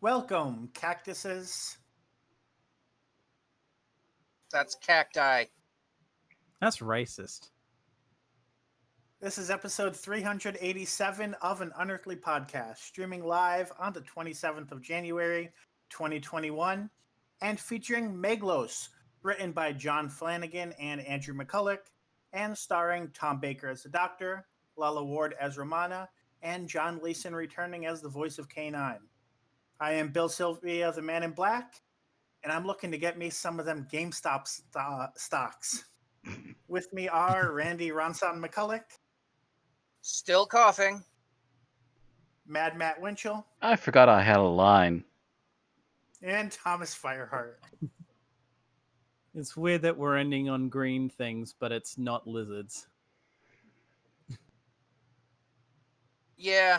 Welcome, cactuses. That's cacti. That's racist. This is episode 387 of an Unearthly Podcast, streaming live on the 27th of January, 2021, and featuring Meglos, written by John Flanagan and Andrew McCulloch, and starring Tom Baker as the Doctor, Lala Ward as Romana, and John Leeson returning as the voice of K9. I am Bill Sylvia, the Man in Black, and I'm looking to get me some of them GameStop stocks. With me are Randy Ronson McCulloch, Still coughing. Mad Matt Winchell, I forgot I had a line. and Thomas Fireheart. It's weird that we're ending on green things, but it's not lizards. Yeah,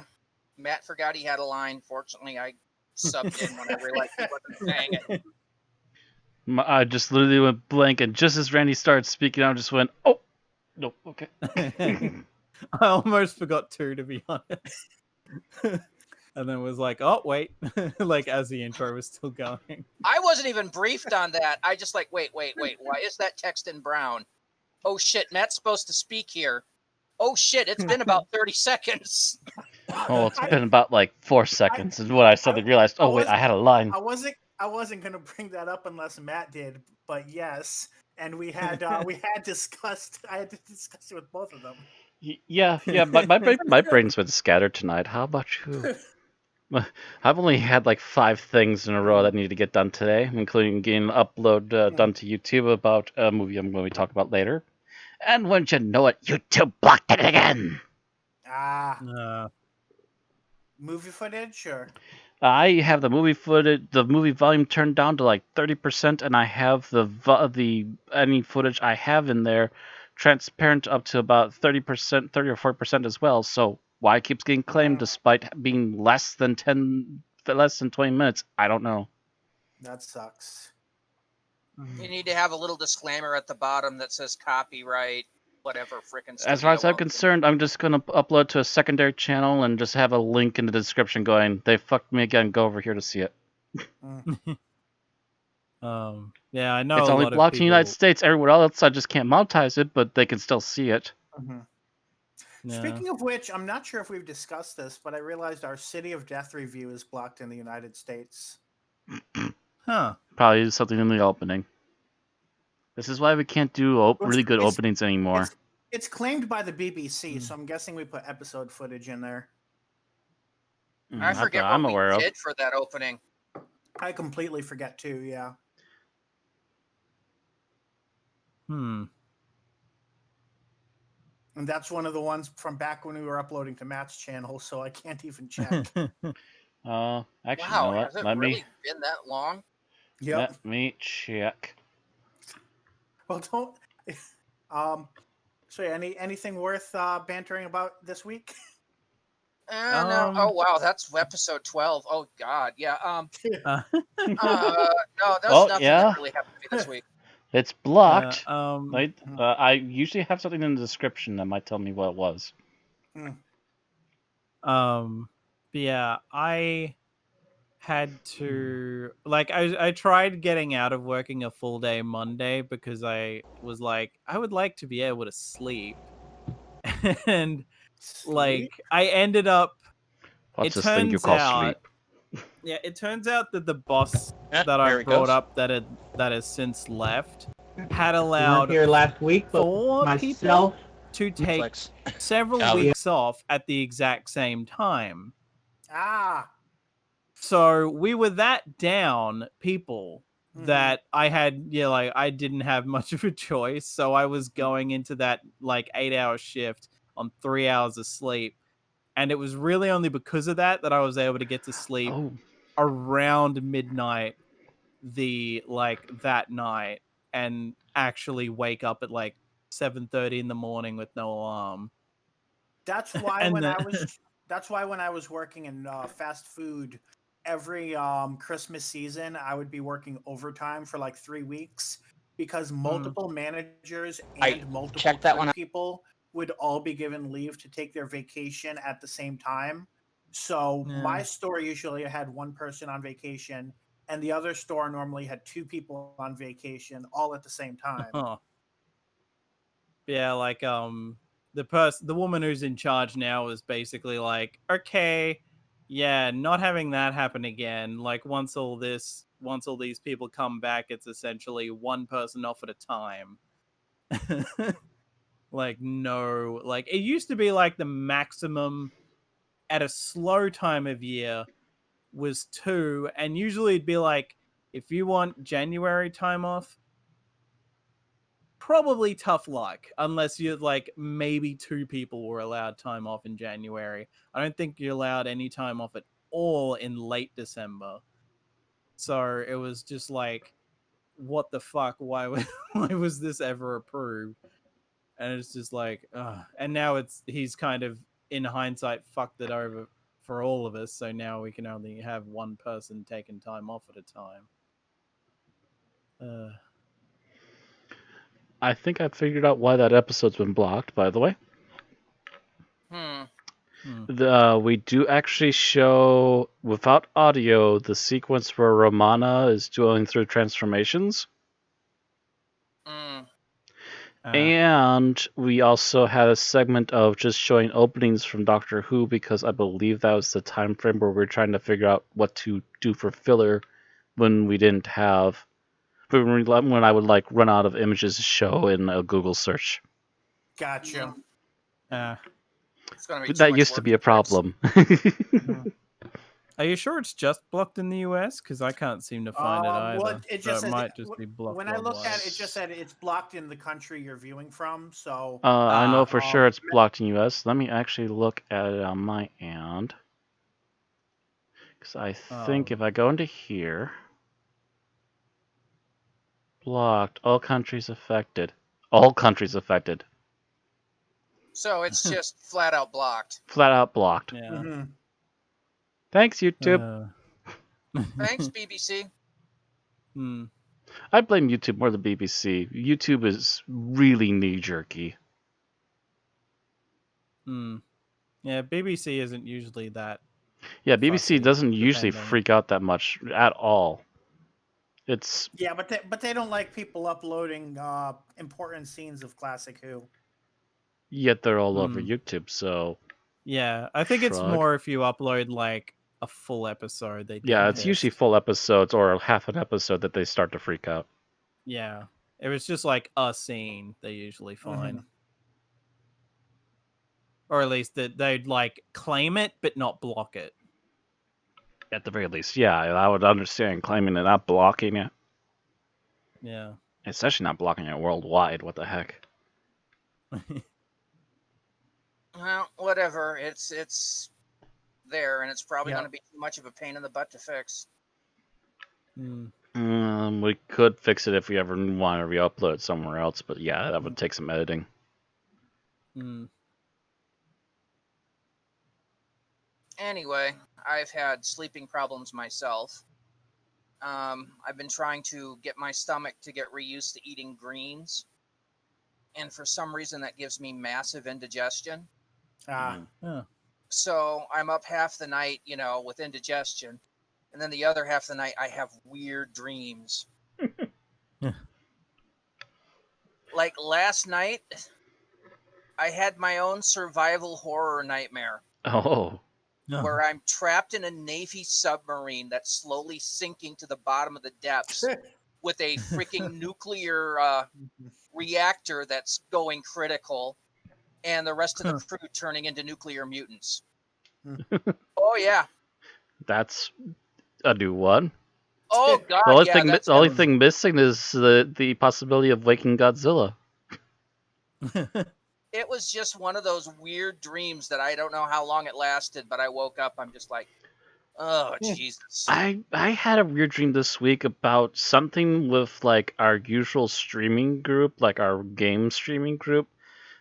Matt forgot he had a line. Fortunately, I subbed in when I realized he wasn't saying it. I just literally went blank, and just as Randy started speaking, I just went, "Oh, no, okay." I almost forgot too, to be honest. And then was like, oh, wait. Like, as the intro was still going. I wasn't even briefed on that. I just wait. Why is that text in brown? Oh shit, Matt's supposed to speak here. Oh shit, it's been about 30 seconds. Oh, it's been about like 4 seconds, is what I suddenly realized. Oh wait, I had a line. I wasn't gonna bring that up unless Matt did, but yes, and we had discussed. I had to discuss it with both of them. Yeah, but my brain's been scattered tonight. How about you? I've only had like 5 things in a row that need to get done today, including getting an upload done to YouTube about a movie I'm going to talk about later. And wouldn't you know it, YouTube blocked it again. Movie footage, or I have the movie footage, the movie volume turned down to like 30%, and I have the any footage I have in there transparent up to about 30%, 30 or 40% as well. So why it keeps getting claimed despite being less than 20 minutes, I don't know. that sucks. You need to have a little disclaimer at the bottom that says copyright, whatever frickin' stuff. As far as I'm concerned, I'm just going to upload to a secondary channel and just have a link in the description going, "They fucked me again, go over here to see it." Yeah, I know It's a only lot of blocked in the United people- States. Everywhere else, I just can't monetize it, but they can still see it. Yeah. Speaking of which, I'm not sure if we've discussed this, but I realized our City of Death review is blocked in the United States. Huh. Probably something in the opening. This is why we can't do really good openings anymore. It's claimed by the BBC, so I'm guessing we put episode footage in there. I forget I'm what aware we of. did for that opening. I completely forget too, yeah. And that's one of the ones from back when we were uploading to Matt's channel, so I can't even check. Actually, Wow, you know what? has it Let really been that long? Yep. Let me check. Well, don't. So anything worth bantering about this week? No. Oh wow, that's episode 12. Oh god, yeah. No, there's nothing that really happened to me this week. It's blocked. But I usually have something in the description that might tell me what it was. yeah, I had to I tried getting out of working a full day Monday because I was like, I would like to be able to sleep. And I ended up What's this thing you call sleep? Yeah, it turns out that the boss that there I he brought goes. up that has since left had We allowed weren't here last week, but 4 people myself, to take Flex. several Yeah. weeks off at the exact same time. So So we were that down people that I had, I didn't have much of a choice. So I was going into that 8-hour shift on 3 hours of sleep. And it was really only because of that I was able to get to sleep around midnight that night and actually wake up at 7:30 in the morning with no alarm. that's why when I was working in fast food, every Christmas season I would be working overtime for 3 weeks because multiple managers and multiple checked that one out. people would all be given leave to take their vacation at the same time. So my Yeah. store usually had one person on vacation, and the other store normally had two people on vacation all at the same time. Huh. Yeah, like the woman who's in charge now is basically like, okay, yeah, not having that happen again. Like once all these people come back, it's essentially one person off at a time. Like no, like it used to be like the maximum at a slow time of year was 2, and usually it'd be like if you want January time off, probably tough luck unless you're like maybe 2 people were allowed time off in January. I don't think you're allowed any time off at all in late December. So it was just like, what the fuck? Why was this ever approved? And it's just like, and now he's kind of in hindsight fucked it over for all of us. So now we can only have one person taking time off at a time. I think I figured out why that episode's been blocked, by the way. We do actually show, without audio, the sequence where Romana is going through transformations. And we also had a segment of just showing openings from Doctor Who, because I believe that was the time frame where we were trying to figure out what to do for filler when we didn't have... when I would like run out of images to show in a Google search. Gotcha. It's gonna be too That much used work to be a problem. Are you sure it's just blocked in the US? Because I can't seem to find it either. Well, it just so it might just be blocked. When I looked at it, it just said it's blocked in the country you're viewing from. So I know for sure it's blocked in US. Let me actually look at it on my end. Because I think if I go into here... Blocked. All countries affected. All countries affected. So it's just flat out blocked. Flat out blocked. Yeah. Mm-hmm. Thanks, YouTube. Thanks, BBC. I blame YouTube more than BBC. YouTube is really knee-jerky. Yeah, BBC isn't usually that. Yeah, BBC doesn't usually depending. freak out that much at all. It's... Yeah, but they don't like people uploading important scenes of Classic Who. Yet they're all over YouTube, so... Yeah, I think it's more if you upload like a full episode. It's usually full episodes or half an episode that they start to freak out. Yeah, if it's just like a scene, they usually fine. Or at least that they'd like claim it but not block it. At the very least, yeah, I would understand claiming it, not blocking it. Yeah. Especially not blocking it worldwide. What the heck? Well, whatever. It's there, and it's probably going to be too much of a pain in the butt to fix. We could fix it if we ever want to re-upload it somewhere else, but yeah, that would take some editing. Anyway, I've had sleeping problems myself. I've been trying to get my stomach to get reused to eating greens, and for some reason that gives me massive indigestion. So I'm up half the night, with indigestion, and then the other half of the night I have weird dreams. Like last night, I had my own survival horror nightmare. Oh. Where I'm trapped in a Navy submarine that's slowly sinking to the bottom of the depths with a freaking nuclear reactor that's going critical, and the rest of the crew turning into nuclear mutants. Oh, yeah. That's a new one. Oh, God, the only thing missing is the possibility of waking Godzilla. It was just one of those weird dreams that I don't know how long it lasted, but I woke up, I'm just like, oh, Jesus. I had a weird dream this week about something with, like, our usual streaming group, like our game streaming group.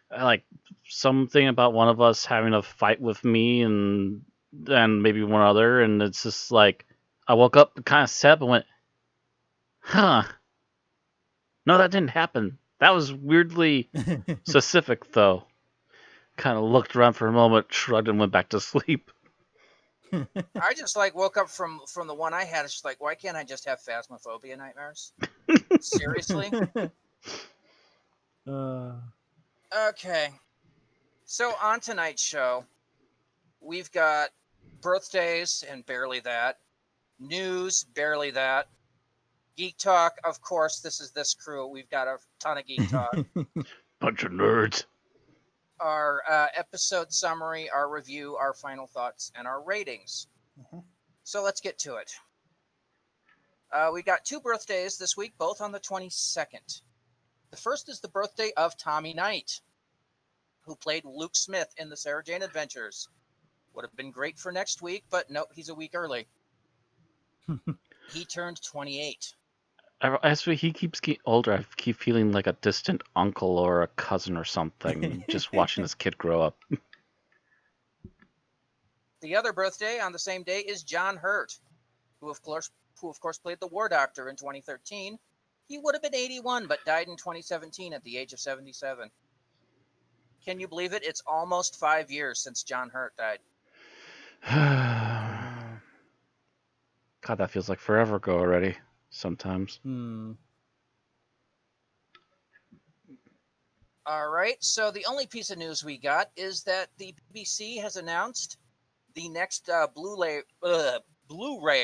Like, something about one of us having a fight with me and maybe one other, and it's just like, I woke up kind of sad and went, huh. No, that didn't happen. That was weirdly specific, though. Kind of looked around for a moment, shrugged, and went back to sleep. I just like woke up from the one I had. It's just like, why can't I just have phasmophobia nightmares? Seriously? Okay. So on tonight's show, we've got birthdays and barely that, news, barely that, Geek Talk. Of course, this is this crew. We've got a ton of Geek Talk. Bunch of nerds. Our episode summary, our review, our final thoughts, and our ratings. Mhm. So let's get to it. We got 2 birthdays this week, both on the 22nd. The first is the birthday of Tommy Knight, who played Luke Smith in the Sarah Jane Adventures. Would have been great for next week, but nope, he's a week early. He turned 28. As he keeps getting older, I keep feeling like a distant uncle or a cousin or something, just watching this kid grow up. The other birthday on the same day is John Hurt, who of course played the War Doctor in 2013. He would have been 81, but died in 2017 at the age of 77. Can you believe it? It's almost 5 years since John Hurt died. God, that feels like forever ago already. Sometimes. All right, so the only piece of news we got is that the BBC has announced the next Blu-ray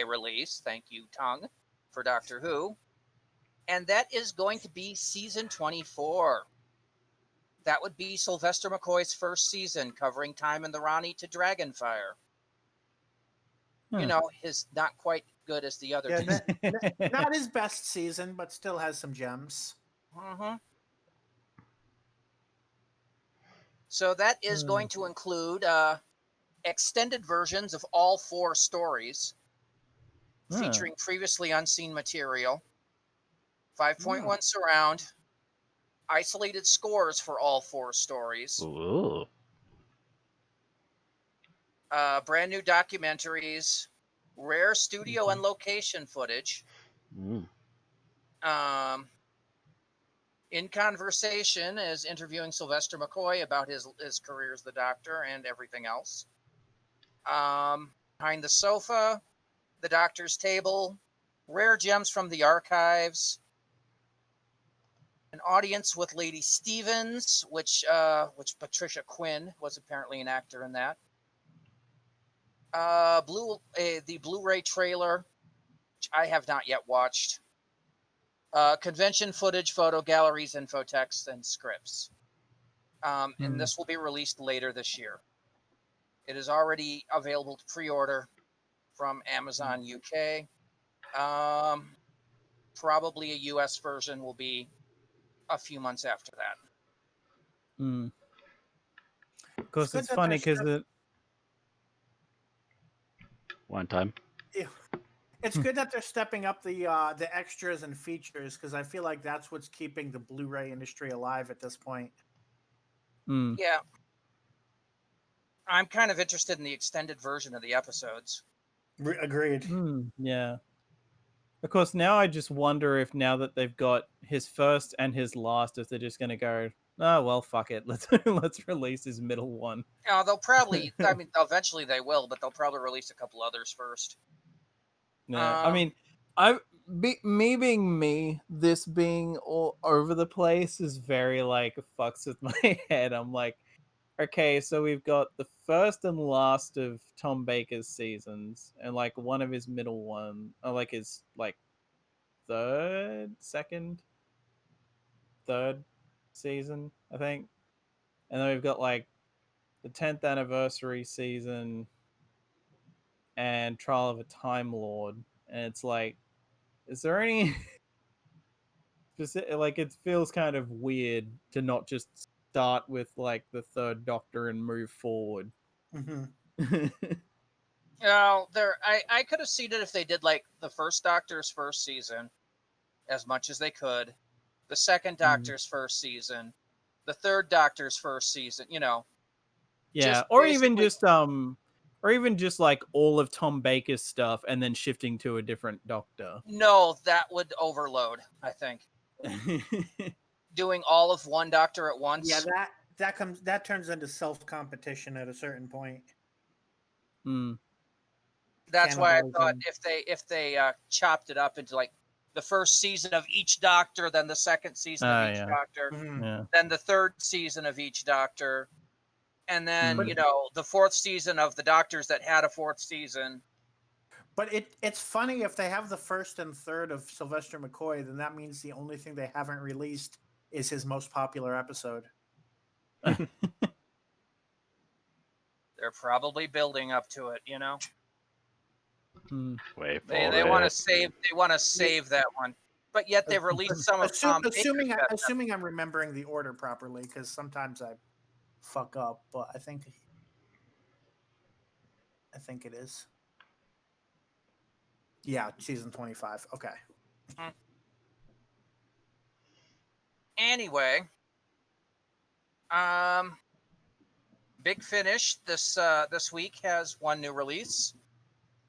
release, thank you, tongue, for Doctor Who, and that is going to be season 24. That would be Sylvester McCoy's first season, covering time in the Rani to Dragonfire. You know, his not quite good as the other two. Not his best season, but still has some gems. Mm-hmm. So that is going to include extended versions of all 4 stories, featuring previously unseen material, 5.1 surround, isolated scores for all 4 stories, Ooh. brand new documentaries, rare studio and location footage, In Conversation is interviewing Sylvester McCoy about his career as the Doctor and everything else. Behind the Sofa, The Doctor's Table, rare gems from the archives, an audience with Lady Stevens, which Patricia Quinn was apparently an actor in that. The Blu-ray trailer, which I have not yet watched. Convention footage, photo galleries, info texts, and scripts. And this will be released later this year. It is already available to pre-order from Amazon UK. Probably a US version will be a few months after that. Of course, it's funny because One time. It's good that they're stepping up the extras and features, because I feel like that's what's keeping the Blu-ray industry alive at this point. Yeah. I'm kind of interested in the extended version of the episodes. Agreed. Yeah. Of course, now I just wonder if now that they've got his first and his last, if they're just going to go, oh, well, fuck it. Let's release his middle one. They'll probably, I mean, eventually they will, but they'll probably release a couple others first. Yeah, I mean, this being all over the place is very like fucks with my head. I'm like, okay, so we've got the first and last of Tom Baker's seasons, and like one of his middle one, or like his like third season, I think, and then we've got like the 10th anniversary season and Trial of a Time Lord. And it's like, is there any specific, like, it feels kind of weird to not just start with like the Third Doctor and move forward. I could have seen it if they did like the first Doctor's first season as much as they could, the second Doctor's first season, the third Doctor's first season, Yeah, or even just like all of Tom Baker's stuff and then shifting to a different Doctor. No, that would overload, I think. Doing all of one Doctor at once. Yeah, that turns into self-competition at a certain point. That's why I thought Cannibalism. if they chopped it up into like the first season of each Doctor, then the second season of each Yeah. Doctor, Mhm. Yeah. then the third season of each Doctor, and then Mm. the fourth season of the Doctors that had a fourth season. But it's funny if they have the first and third of Sylvester McCoy, then that means the only thing they haven't released is his most popular episode. They're probably building up to it. Mm. Wait They for they want to it. save that one, but yet they've released some of Tom Baker's best. Assuming I'm remembering the order properly, because sometimes I fuck up, but I think it is. Yeah, season 25. Okay. Anyway, Big Finish this week has one new release,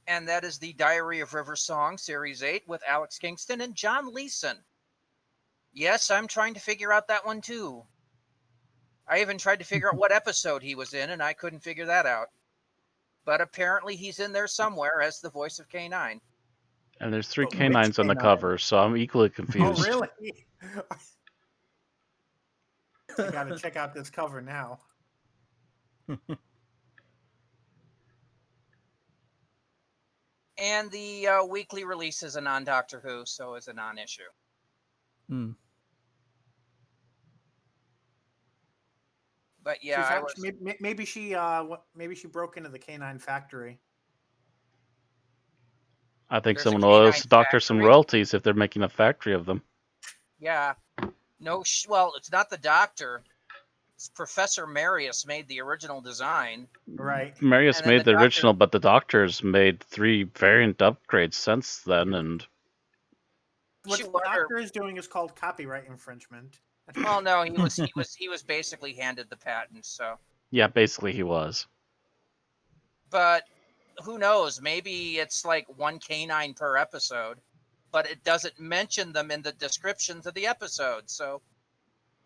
and that is the Diary of River Song Series 8 with Alex Kingston and John Leeson. Yes, I'm trying to figure out that one too. I even tried to figure out what episode he was in, and I couldn't figure that out. But apparently he's in there somewhere as the voice of K9. And there's 3 But which canines on the K9? cover, so I'm equally Oh, confused. really? I gotta check out this cover now. And the weekly release is a non-Doctor Who, so it's a non-issue. Mm. But yeah, maybe she broke into the K9 factory. I think There's a someone owes canine the doctor some factory? royalties if they're making a factory of them. Yeah. No, well, it's not the Doctor. It's Professor Marius made the original design. Right. Marius And then made the the Doctor- original, but the doctor's made 3 variant upgrades since then, and What She the wonder- Doctor is doing is called copyright infringement. Well, no, he was basically handed the patent. So, yeah, basically he was. but who knows? Maybe it's like one canine per episode, but it doesn't mention them in the descriptions of the episode. So,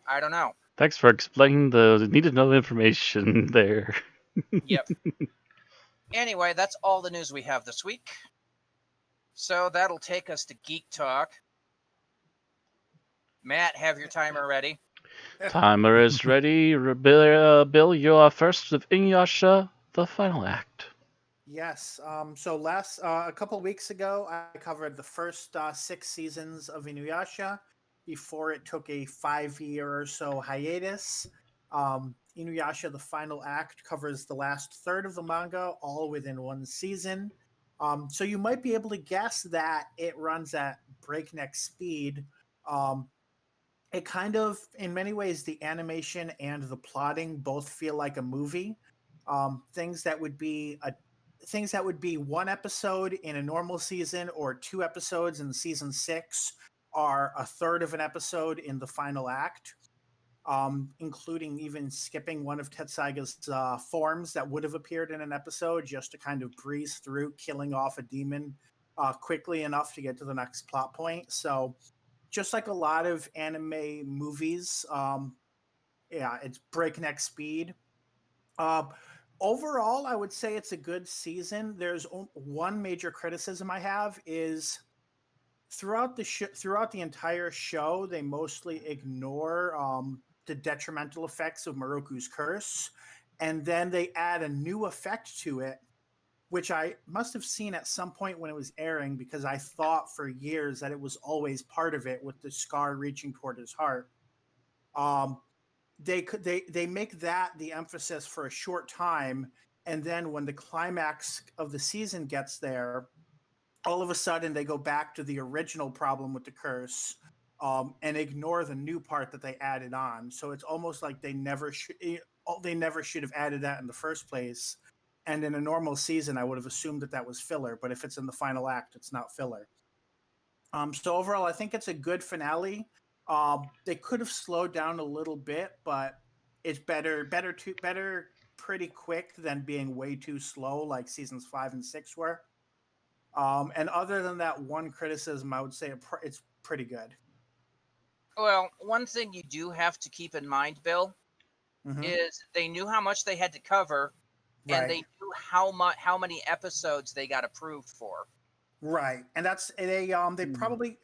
I don't know. Thanks for explaining the need to know information there. Yep. Anyway, that's all the news we have this week. So that'll take us to Geek Talk. Matt, have your timer ready. Timer is ready. Bill, you are first with InuYasha, the final act. Yes. So a couple weeks ago, I covered the first 6 seasons of InuYasha before it took a 5-year or so hiatus. InuYasha, the final act, covers the last third of the manga, all within one season. So you might be able to guess that it runs at breakneck speed. It kind of, in many ways, the animation and the plotting both feel like a movie. Things that would be one episode in a normal season or 2 episodes in season 6 are a third of an episode in the final act, including even skipping one of Tetsaiga's forms that would have appeared in an episode just to kind of breeze through killing off a demon quickly enough to get to the next plot point. So just like a lot of anime movies, it's breakneck speed. Overall, I would say it's a good season. There's one major criticism I have is throughout the entire show, they mostly ignore the detrimental effects of Moroku's curse, and then they add a new effect to it, which I must have seen at some point when it was airing, because I thought for years that it was always part of it with the scar reaching toward his heart. They make that the emphasis for a short time, and then when the climax of the season gets there, all of a sudden they go back to the original problem with the curse, and ignore the new part that they added on. So it's almost like they never should have added that in the first place. And in a normal season, I would have assumed that was filler. But if it's in the final act, it's not filler. So overall, I think it's a good finale. They could have slowed down a little bit, but it's better pretty quick than being way too slow like seasons 5 and 6 were. And other than that one criticism, I would say it's pretty good. Well, one thing you do have to keep in mind, Bill, Mhm. is they knew how much they had to cover, and Right. they knew how many episodes they got approved for. Right, and that's they probably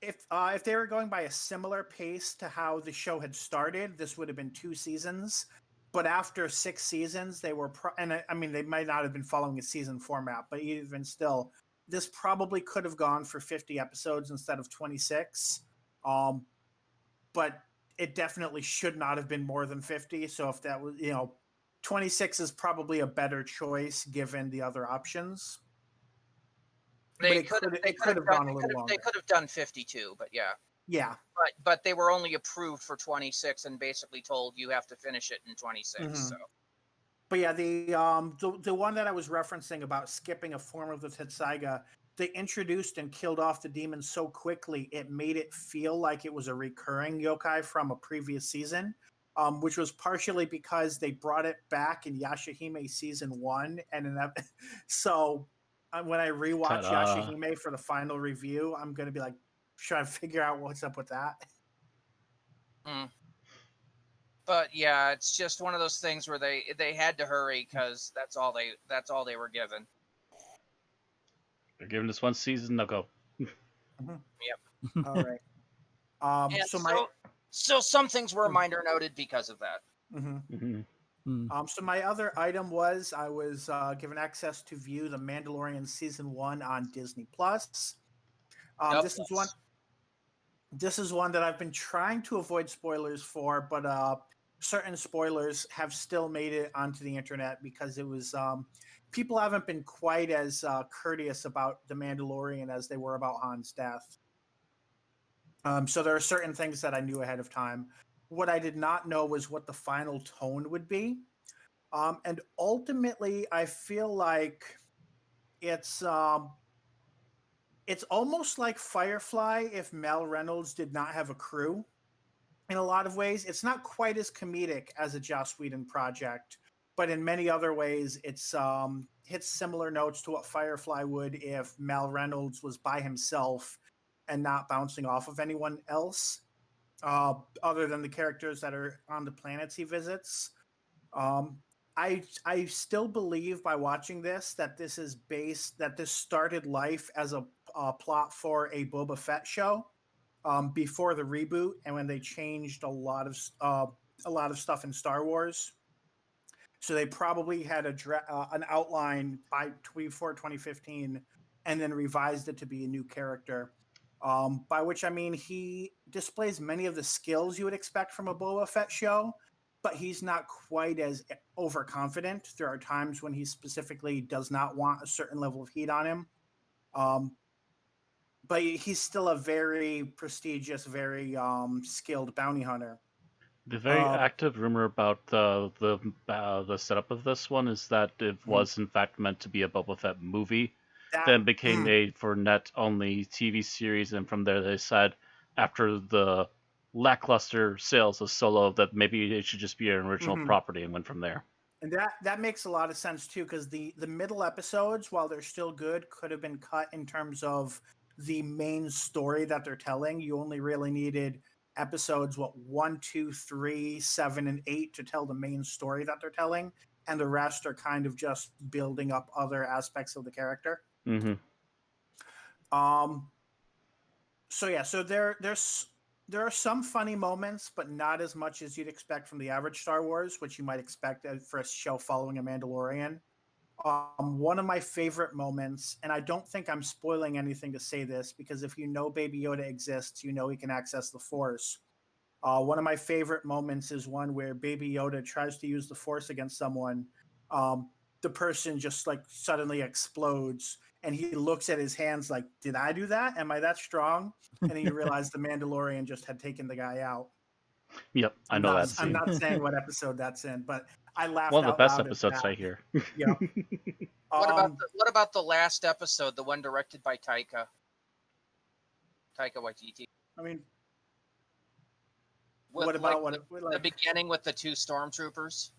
if they were going by a similar pace to how the show had started, this would have been 2 seasons. But after 6 seasons, they were I mean, they might not have been following a season format, but even still, this probably could have gone for 50 episodes instead of 26. But it definitely should not have been more than 50. So if that was, 26 is probably a better choice given the other options. But it could have gone a little longer. They could have done 52, but yeah. Yeah. But they were only approved for 26 and basically told you have to finish it in 26. Mhm. So. But yeah, the one that I was referencing about skipping a form of the Tetsaiga, they introduced and killed off the demon so quickly it made it feel like it was a recurring yokai from a previous season, which was partially because they brought it back in Yashahime season 1, and so when I rewatch Ta-da. Yashahime for the final review, I'm gonna be like trying to figure out what's up with that. But yeah, it's just one of those things where they had to hurry because that's all they were given. They're giving us 1 season. Now go. Mm-hmm. Yep. All right. So some things were minor noted because of that. Mm-hmm. So my other item was I was given access to view The Mandalorian season 1 on Disney Plus. This is one that I've been trying to avoid spoilers for, but certain spoilers have still made it onto the internet because it was people haven't been quite as courteous about The Mandalorian as they were about Han's death. So there are certain things that I knew ahead of time. What I did not know was what the final tone would be. And ultimately, I feel like it's almost like Firefly if Mal Reynolds did not have a crew. In a lot of ways, it's not quite as comedic as a Joss Whedon project, but in many other ways, it's hits similar notes to what Firefly would if Mal Reynolds was by himself and not bouncing off of anyone else, other than the characters that are on the planets he visits. I still believe by watching this that this started life as a plot for a Boba Fett show before the reboot and when they changed a lot of stuff in Star Wars. So they probably had an outline before 2015 and then revised it to be a new character. By which I mean he displays many of the skills you would expect from a Boba Fett show, but he's not quite as overconfident. There are times when he specifically does not want a certain level of heat on him. But he's still a very prestigious, very skilled bounty hunter. The very active rumor about the setup of this one is that it was in fact meant to be a Boba Fett movie, then became a for net only TV series, and from there they said after the lackluster sales of Solo that maybe it should just be an original property, and went from there. And that makes a lot of sense too, because the middle episodes, while they're still good, could have been cut in terms of the main story that they're telling. You only really needed episodes 1, 2, 3, 7, and 8 to tell the main story that they're telling, and the rest are kind of just building up other aspects of the character. So there are some funny moments, but not as much as you'd expect from the average Star Wars, which you might expect for a show following a Mandalorian. One of my favorite moments, and I don't think I'm spoiling anything to say this, because if you know Baby Yoda exists, you know he can access the Force. One of my favorite moments is one where Baby Yoda tries to use the Force against someone. The person just like suddenly explodes, and he looks at his hands like, did I do that? Am I that strong? And then you realize the Mandalorian just had taken the guy out. Yep, I know that scene. I'm not saying what episode that's in, but I laughed one of the out best loud episodes at that. I hear. Yeah. What about the last episode, the one directed by Taika Waititi? I mean, With, the beginning with the 2 stormtroopers?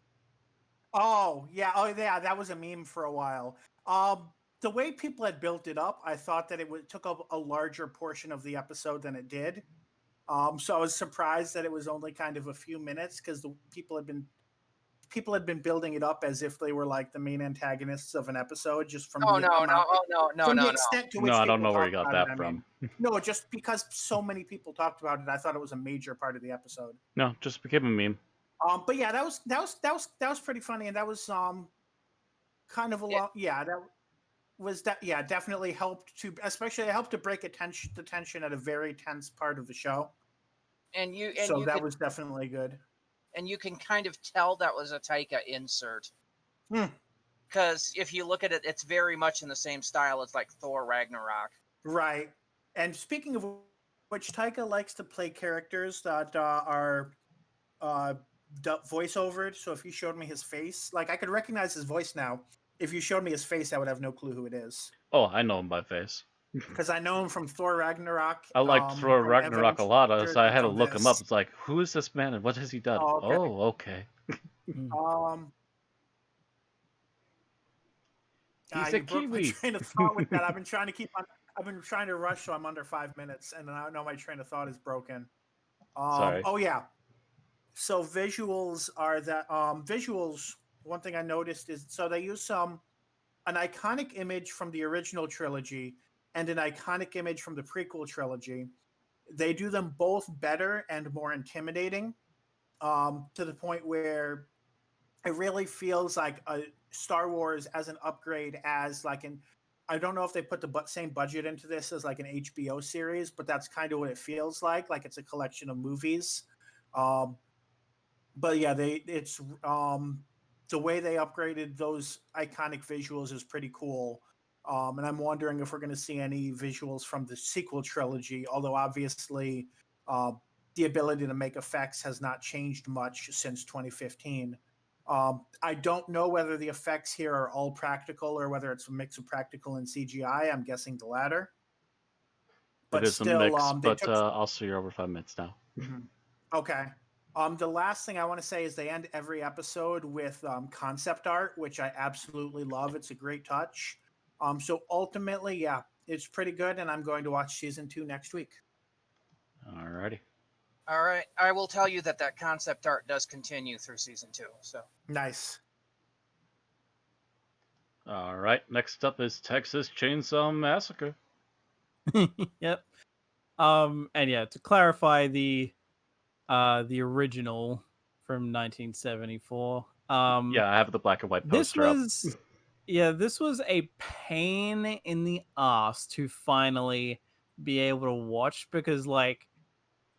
Oh yeah, that was a meme for a while. The way people had built it up, I thought that it took up a larger portion of the episode than it did. So I was surprised that it was only kind of a few minutes, because the people had been people had been building it up as if they were like the main antagonists of an episode, just from Oh the no, amount, no, the no. extent to No, which I don't people know where talk you got about it. that I from. mean, no, just because so many people talked about it, I thought it was a major part of the episode. No, just became a meme. But yeah, that was pretty funny, and that was kind of a lot. Yeah, that was that. Yeah, definitely helped to, especially it helped to break the tension at a very tense part of the show. And you Was definitely good. And you can kind of tell that was a Taika insert. Because if you look at it, it's very much in the same style as like Thor Ragnarok. Right. And speaking of which, Taika likes to play characters that are voiceovered. So if you showed me his face, like I could recognize his voice now. If you showed me his face, I would have no clue who it is. Oh, I know him by face. Because I know him from Thor Ragnarok. I liked Thor from Ragnarok a lot, so I had to from look him up. this. It's like, who is this man and what has he done? Oh, okay. He's a You broke my Kiwi. train of thought with that. I've been trying to keep on. I've been trying to rush, so I'm under 5 minutes, and I know my train of thought is broken. Sorry. Oh yeah. So visuals are that visuals. One thing I noticed is so they use an iconic image from the original trilogy and an iconic image from the prequel trilogy. They do them both better and more intimidating, to the point where it really feels like a Star Wars as an upgrade, as like an, I don't know if they put the same budget into this as like an HBO series, but that's kind of what it feels like it's a collection of movies. But yeah, it's the way they upgraded those iconic visuals is pretty cool. And I'm wondering if we're going to see any visuals from the sequel trilogy, although obviously the ability to make effects has not changed much since 2015. I don't know whether the effects here are all practical or whether it's a mix of practical and CGI. I'm guessing the latter. But it is still, a mix, but also you're over 5 minutes now. Okay. The last thing I want to say is they end every episode with concept art, which I absolutely love. It's a great touch. So ultimately, yeah, it's pretty good, and I'm going to watch season 2 next week. Alrighty. All right, I will tell you that concept art does continue through season 2. So nice. All right, next up is Texas Chainsaw Massacre. Yep. And yeah, to clarify the original from 1974. Yeah, I have the black and white poster this was a pain in the ass to finally be able to watch, because like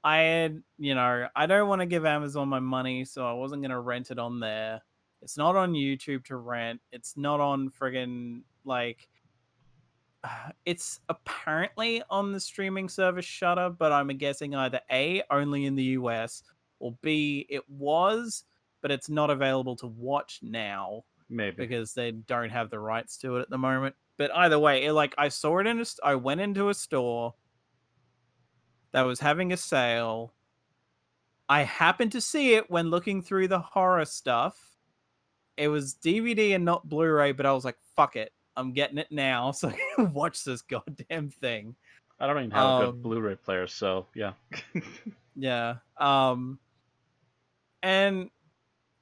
I had, I don't want to give Amazon my money, so I wasn't going to rent it on there. It's not on YouTube to rent. It's not on friggin' like it's apparently on the streaming service Shudder, but I'm guessing either A, only in the US, or B, it was, but it's not available to watch now. Maybe. Because they don't have the rights to it at the moment. But either way, I saw it I went into a store that was having a sale. I happened to see it when looking through the horror stuff. It was DVD and not Blu-ray, but I was like, fuck it. I'm getting it now so I can watch this goddamn thing. I don't even have a good Blu-ray player, so yeah. Yeah. And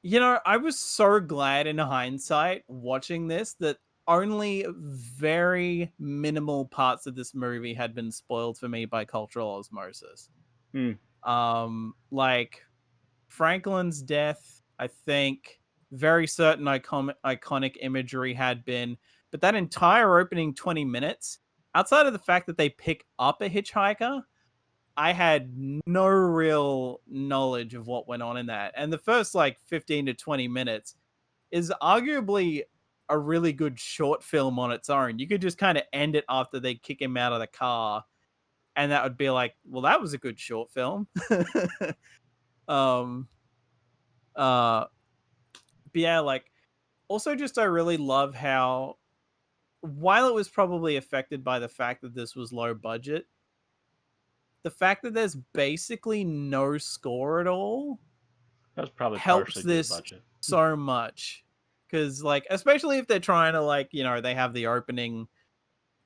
I was so glad in hindsight watching this that only very minimal parts of this movie had been spoiled for me by cultural osmosis. Like Franklin's death, I think very certain iconic imagery had been, but that entire opening 20 minutes, outside of the fact that they pick up a hitchhiker, I had no real knowledge of what went on in that. And the first 15 to 20 minutes is arguably a really good short film on its own. You could just kind of end it after they kick him out of the car, and that would be like, well, that was a good short film. But yeah, also just I really love how, while it was probably affected by the fact that this was low budget, the fact that there's basically no score at all That's probably helps partially this budget. so much. Because especially if they're trying to they have the opening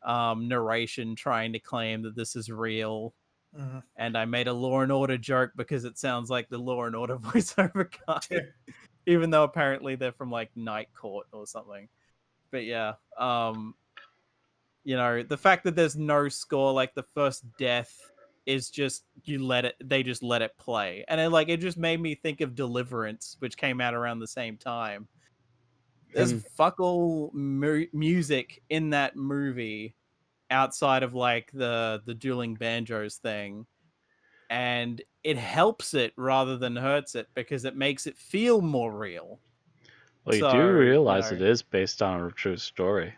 narration trying to claim that this is real. And I made a Law and Order joke because it sounds like the Law and Order voiceover guy. even though apparently they're from like Night Court or something. But yeah, the fact that there's no score, like the first death is just they just let it play, and it just made me think of Deliverance, which came out around the same time. There's fuck all music in that movie outside of like the dueling banjos thing, and it helps it rather than hurts it because it makes it feel more real. Well, you do realize it is based on a true story.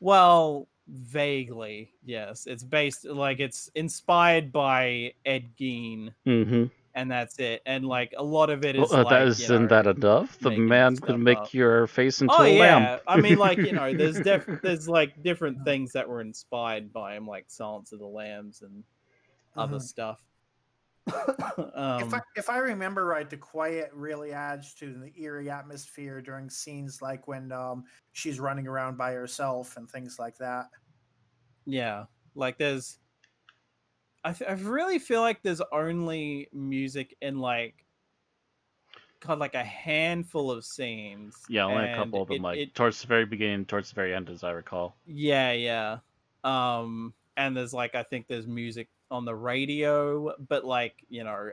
Well, vaguely, yes. It's it's inspired by Ed Gein, and that's it. And like a lot of it is isn't that enough? The man could make your face into a lamb. I mean, there's like different things that were inspired by him, like Silence of the Lambs and other stuff. If I remember right, the quiet really adds to the eerie atmosphere during scenes like when she's running around by herself and things like that. Yeah, like there's, I really feel like there's only music in like a handful of scenes. Yeah, only a couple of them, towards the very beginning, towards the very end, as I recall. Yeah. And there's I think there's music on the radio, but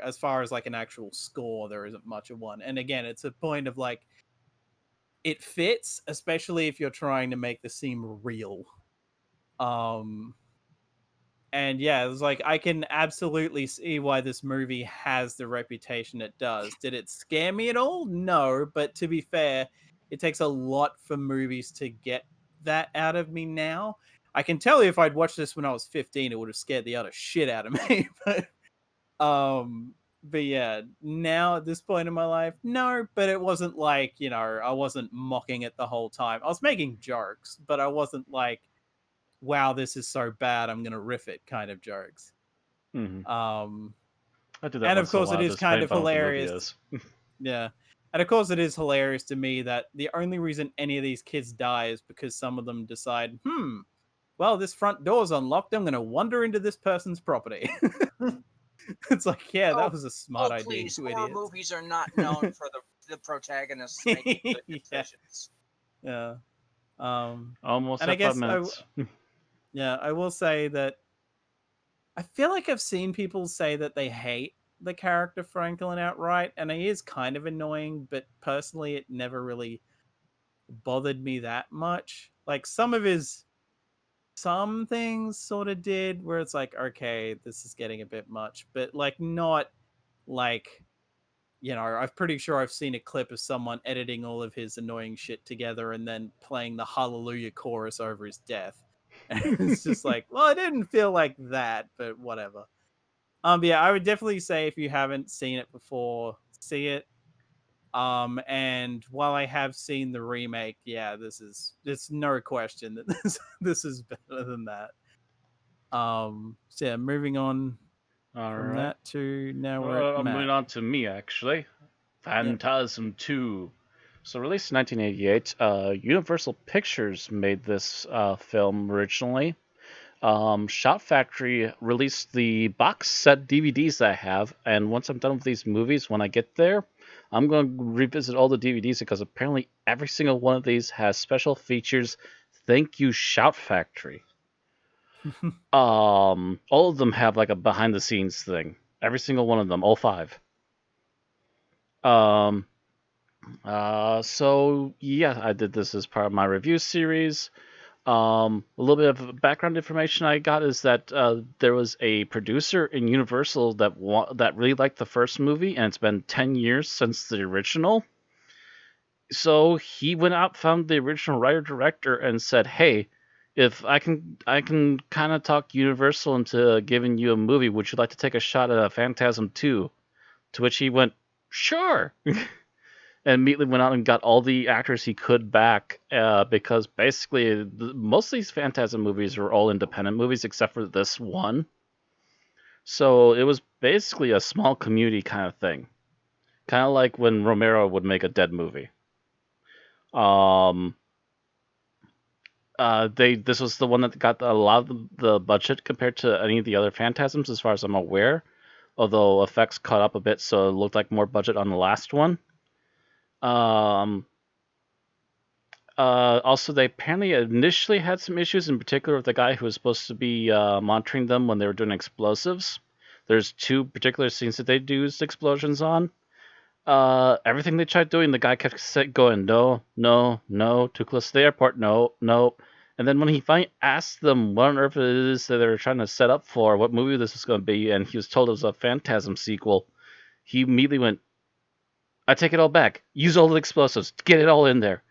as far as like an actual score, there isn't much of one. And again, it's a point of it fits, especially if you're trying to make this seem real. And yeah, it's I can absolutely see why this movie has the reputation it does. Did it scare me at all? No, but to be fair, it takes a lot for movies to get that out of me now. I can tell you if I'd watched this when I was 15, it would have scared the utter shit out of me. But yeah, now at this point in my life, no, but it wasn't I wasn't mocking it the whole time. I was making jokes, but I wasn't wow, this is so bad, I'm gonna riff it kind of jokes. Mm-hmm. I do that, and of course it is kind of hilarious. Yeah. And of course it is hilarious to me that the only reason any of these kids die is because some of them decide, well, this front door's unlocked, I'm gonna wander into this person's property. It's that was a smart idea. Please, horror movies are not known for the protagonists making good decisions. Yeah. Almost at 5 minutes. Yeah, I will say that I feel like I've seen people say that they hate the character Franklin outright, and he is kind of annoying, but personally it never really bothered me that much. Like some things sort of did where it's okay, this is getting a bit much, but not I'm pretty sure I've seen a clip of someone editing all of his annoying shit together and then playing the Hallelujah chorus over his death. And it's just well, it didn't feel like that, but whatever. But yeah, I would definitely say if you haven't seen it before, see it. And while I have seen the remake, yeah, it's no question that this is better than that. So yeah, moving on from that to now we're at Matt. Moving on to me actually. Phantasm 2. So released in 1988, Universal Pictures made this film originally. Shout Factory released the box set DVDs that I have, and once I'm done with these movies, when I get there, I'm going to revisit all the DVDs because apparently every single one of these has special features. Thank you, Shout Factory. All of them have a behind the scenes thing. Every single one of them, all 5. So yeah, I did this as part of my review series. A little bit of background information I got is that there was a producer in Universal that really liked the first movie, and it's been 10 years since the original. So he went out, found the original writer-director, and said, "Hey, if I can kind of talk Universal into giving you a movie, would you like to take a shot at a Phantasm 2?" To which he went, "Sure." And immediately went out and got all the actors he could back, because basically most of these Phantasm movies were all independent movies except for this one. So it was basically a small community kind of thing. Kind of like when Romero would make a Dead movie. This was the one that got a lot of the budget compared to any of the other Phantasms as far as I'm aware. Although effects caught up a bit, so it looked like more budget on the last one. Um, Also, they apparently initially had some issues, in particular with the guy who was supposed to be monitoring them when they were doing explosives. There's two particular scenes that they used explosions on. Everything they tried doing, the guy kept going, no, no, no, too close to the airport, no, no. And then when he finally asked them what on earth it is that they were trying to set up for, what movie this was going to be, and he was told it was a Phantasm sequel, he immediately went, I take it all back. Use all the explosives. Get it all in there.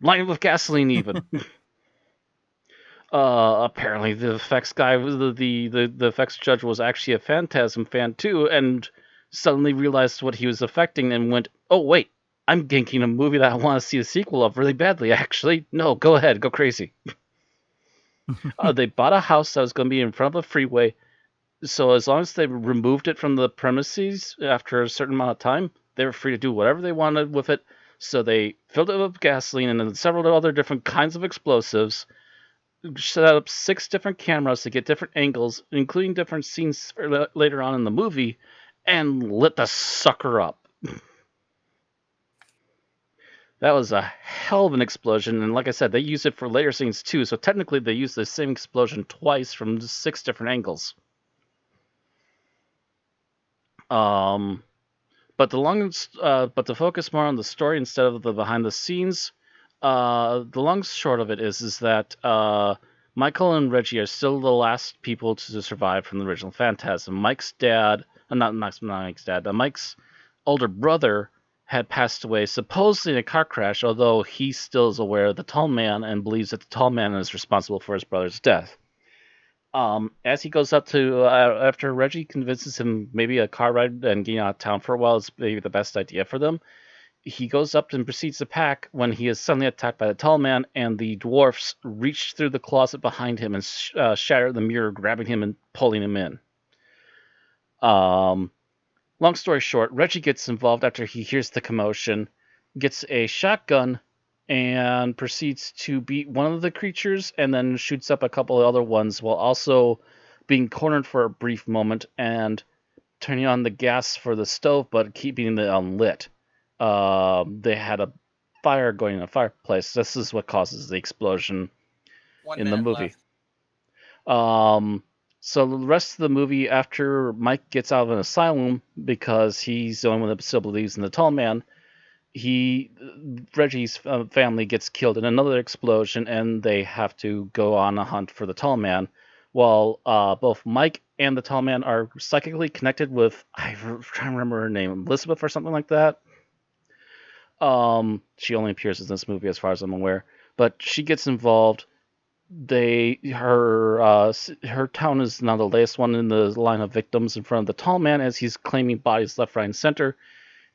Line it with gasoline, even. Apparently the effects guy, the effects judge was actually a Phantasm fan too, and suddenly realized what he was affecting and went, "Oh wait, I'm ganking a movie that I want to see a sequel of really badly. Actually, no, go ahead, go crazy." They bought a house that was going to be in front of a freeway, so as long as they removed it from the premises after a certain amount of time, they were free to do whatever they wanted with it. So they filled it with gasoline and then several other different kinds of explosives, set up 6 different cameras to get different angles, including different scenes later on in the movie, and lit the sucker up. That was a hell of an explosion, and like I said, they used it for later scenes too, so technically they used the same explosion twice from 6 different angles. But to focus more on the story instead of the behind the scenes, the long short of it is that Michael and Reggie are still the last people to survive from the original Phantasm. Mike's dad, not Mike's dad, Mike's older brother had passed away, supposedly in a car crash, although he still is aware of the tall man and believes that the tall man is responsible for his brother's death. As he goes up to, after Reggie convinces him maybe a car ride and getting out of town for a while is maybe the best idea for them, he goes up and proceeds to pack when he is suddenly attacked by the tall man, and the dwarfs reach through the closet behind him and shatter the mirror, grabbing him and pulling him in. Long story short, Reggie gets involved after he hears the commotion, gets a shotgun, and proceeds to beat one of the creatures and then shoots up a couple of other ones while also being cornered for a brief moment and turning on the gas for the stove but keeping it unlit. They had a fire going in a fireplace. This is what causes the explosion in the movie. So the rest of the movie, after Mike gets out of an asylum because he's the only one that still believes in the tall man, Reggie's family gets killed in another explosion, and they have to go on a hunt for the tall man. While both Mike and the tall man are psychically connected with, I'm trying to remember her name, Elizabeth or something like that. She only appears in this movie as far as I'm aware, but she gets involved. Her town is now the latest one in the line of victims in front of the tall man as he's claiming bodies left, right, and center.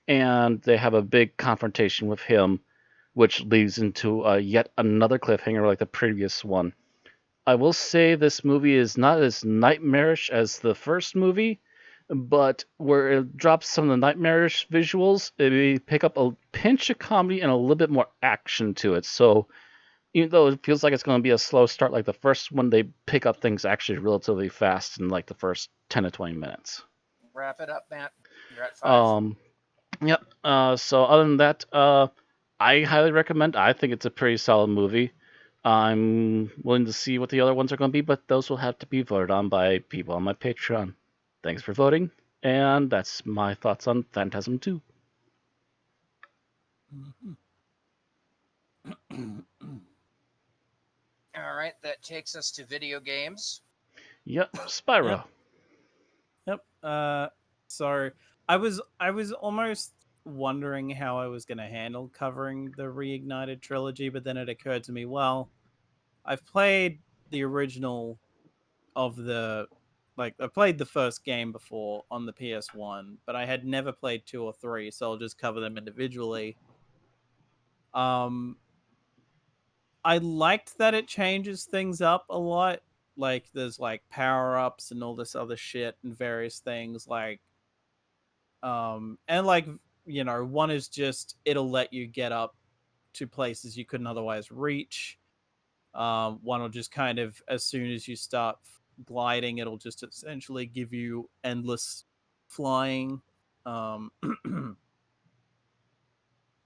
And they have a big confrontation with him, which leads into yet another cliffhanger like the previous one. I will say this movie is not as nightmarish as the first movie, but where it drops some of the nightmarish visuals, it may pick up a pinch of comedy and a little bit more action to it. So even though it feels like it's going to be a slow start like the first one, they pick up things actually relatively fast in like the first 10 to 20 minutes. Wrap it up, Matt. You're at 5. Yep. So other than that, I highly recommend. I think it's a pretty solid movie. I'm willing to see what the other ones are going to be, but those will have to be voted on by people on my Patreon. Thanks for voting, and that's my thoughts on Phantasm 2. All right, that takes us to video games. Yep, Spyro. Yep. So I was almost wondering how I was going to handle covering the Reignited trilogy, but then it occurred to me, well, I've played the original of the I played the first game before on the PS1, but I had never played 2 or 3, so I'll just cover them individually. I liked that it changes things up a lot. Like there's like power-ups and all this other shit and various things and one is just it'll let you get up to places you couldn't otherwise reach. One will just kind of, as soon as you start gliding, it'll just essentially give you endless flying.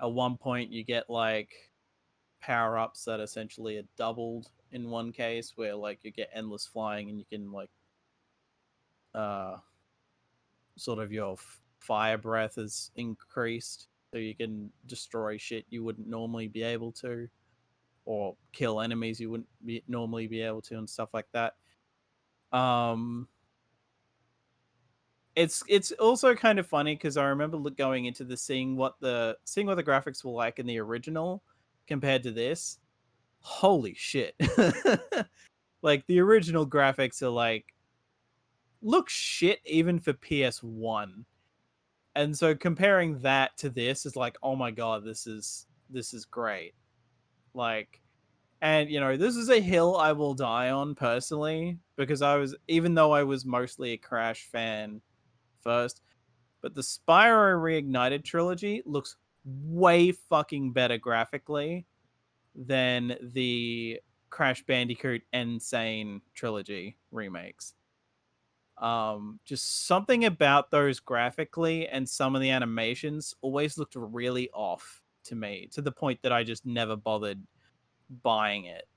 at one point you get like power-ups that essentially are doubled in one case, where like you get endless flying and you can like sort of your fire breath is increased, so you can destroy shit you wouldn't normally be able to, or kill enemies you wouldn't normally be able to, and stuff like that. It's also kind of funny because I remember going into the seeing what the graphics were like in the original compared to this. Holy shit! Like the original graphics are like look shit even for PS1, and so comparing that to this is like, oh my god, this is great. Like, and you know, this is a hill I will die on personally, because even though I was mostly a Crash fan first, but the Spyro Reignited trilogy looks way fucking better graphically than the Crash Bandicoot Insane trilogy remakes. Just something about those graphically and some of the animations always looked really off to me, to the point that I just never bothered buying it.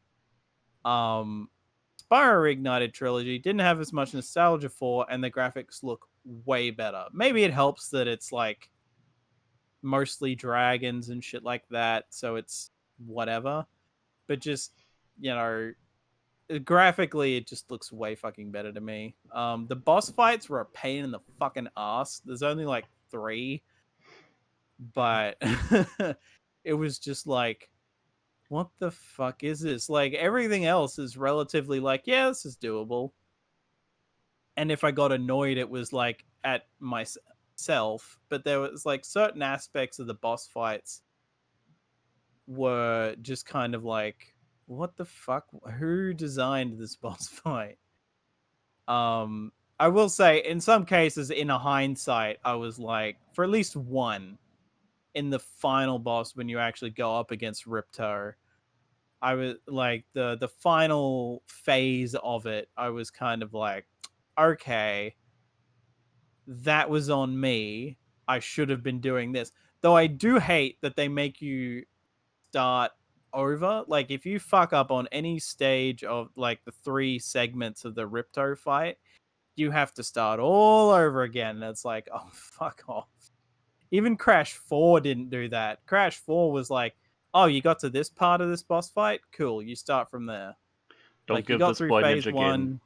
Spyro Reignited trilogy didn't have as much nostalgia for, and the graphics look way better. Maybe it helps that it's like mostly dragons and shit like that, so it's whatever. But just, you know, graphically it just looks way fucking better to me. The boss fights were a pain in the fucking ass. There's only like 3, but it was just like, what the fuck is this? Like everything else is relatively like, yeah, this is doable. And if I got annoyed, it was like at myself. But there was like certain aspects of the boss fights were just kind of like, what the fuck? Who designed this boss fight? I will say, in some cases, in a hindsight, I was like, for at least one, in the final boss when you actually go up against Ripto, I was like the final phase of it, I was kind of like, okay, that was on me. I should have been doing this. Though I do hate that they make you start over. Like if you fuck up on any stage of like the 3 segments of the Ripto fight, you have to start all over again. And it's like, oh, fuck off. Even Crash 4 didn't do that. Crash 4 was like, oh, you got to this part of this boss fight? Cool, you start from there. Don't Like you give got this through boy phase Ninja 1.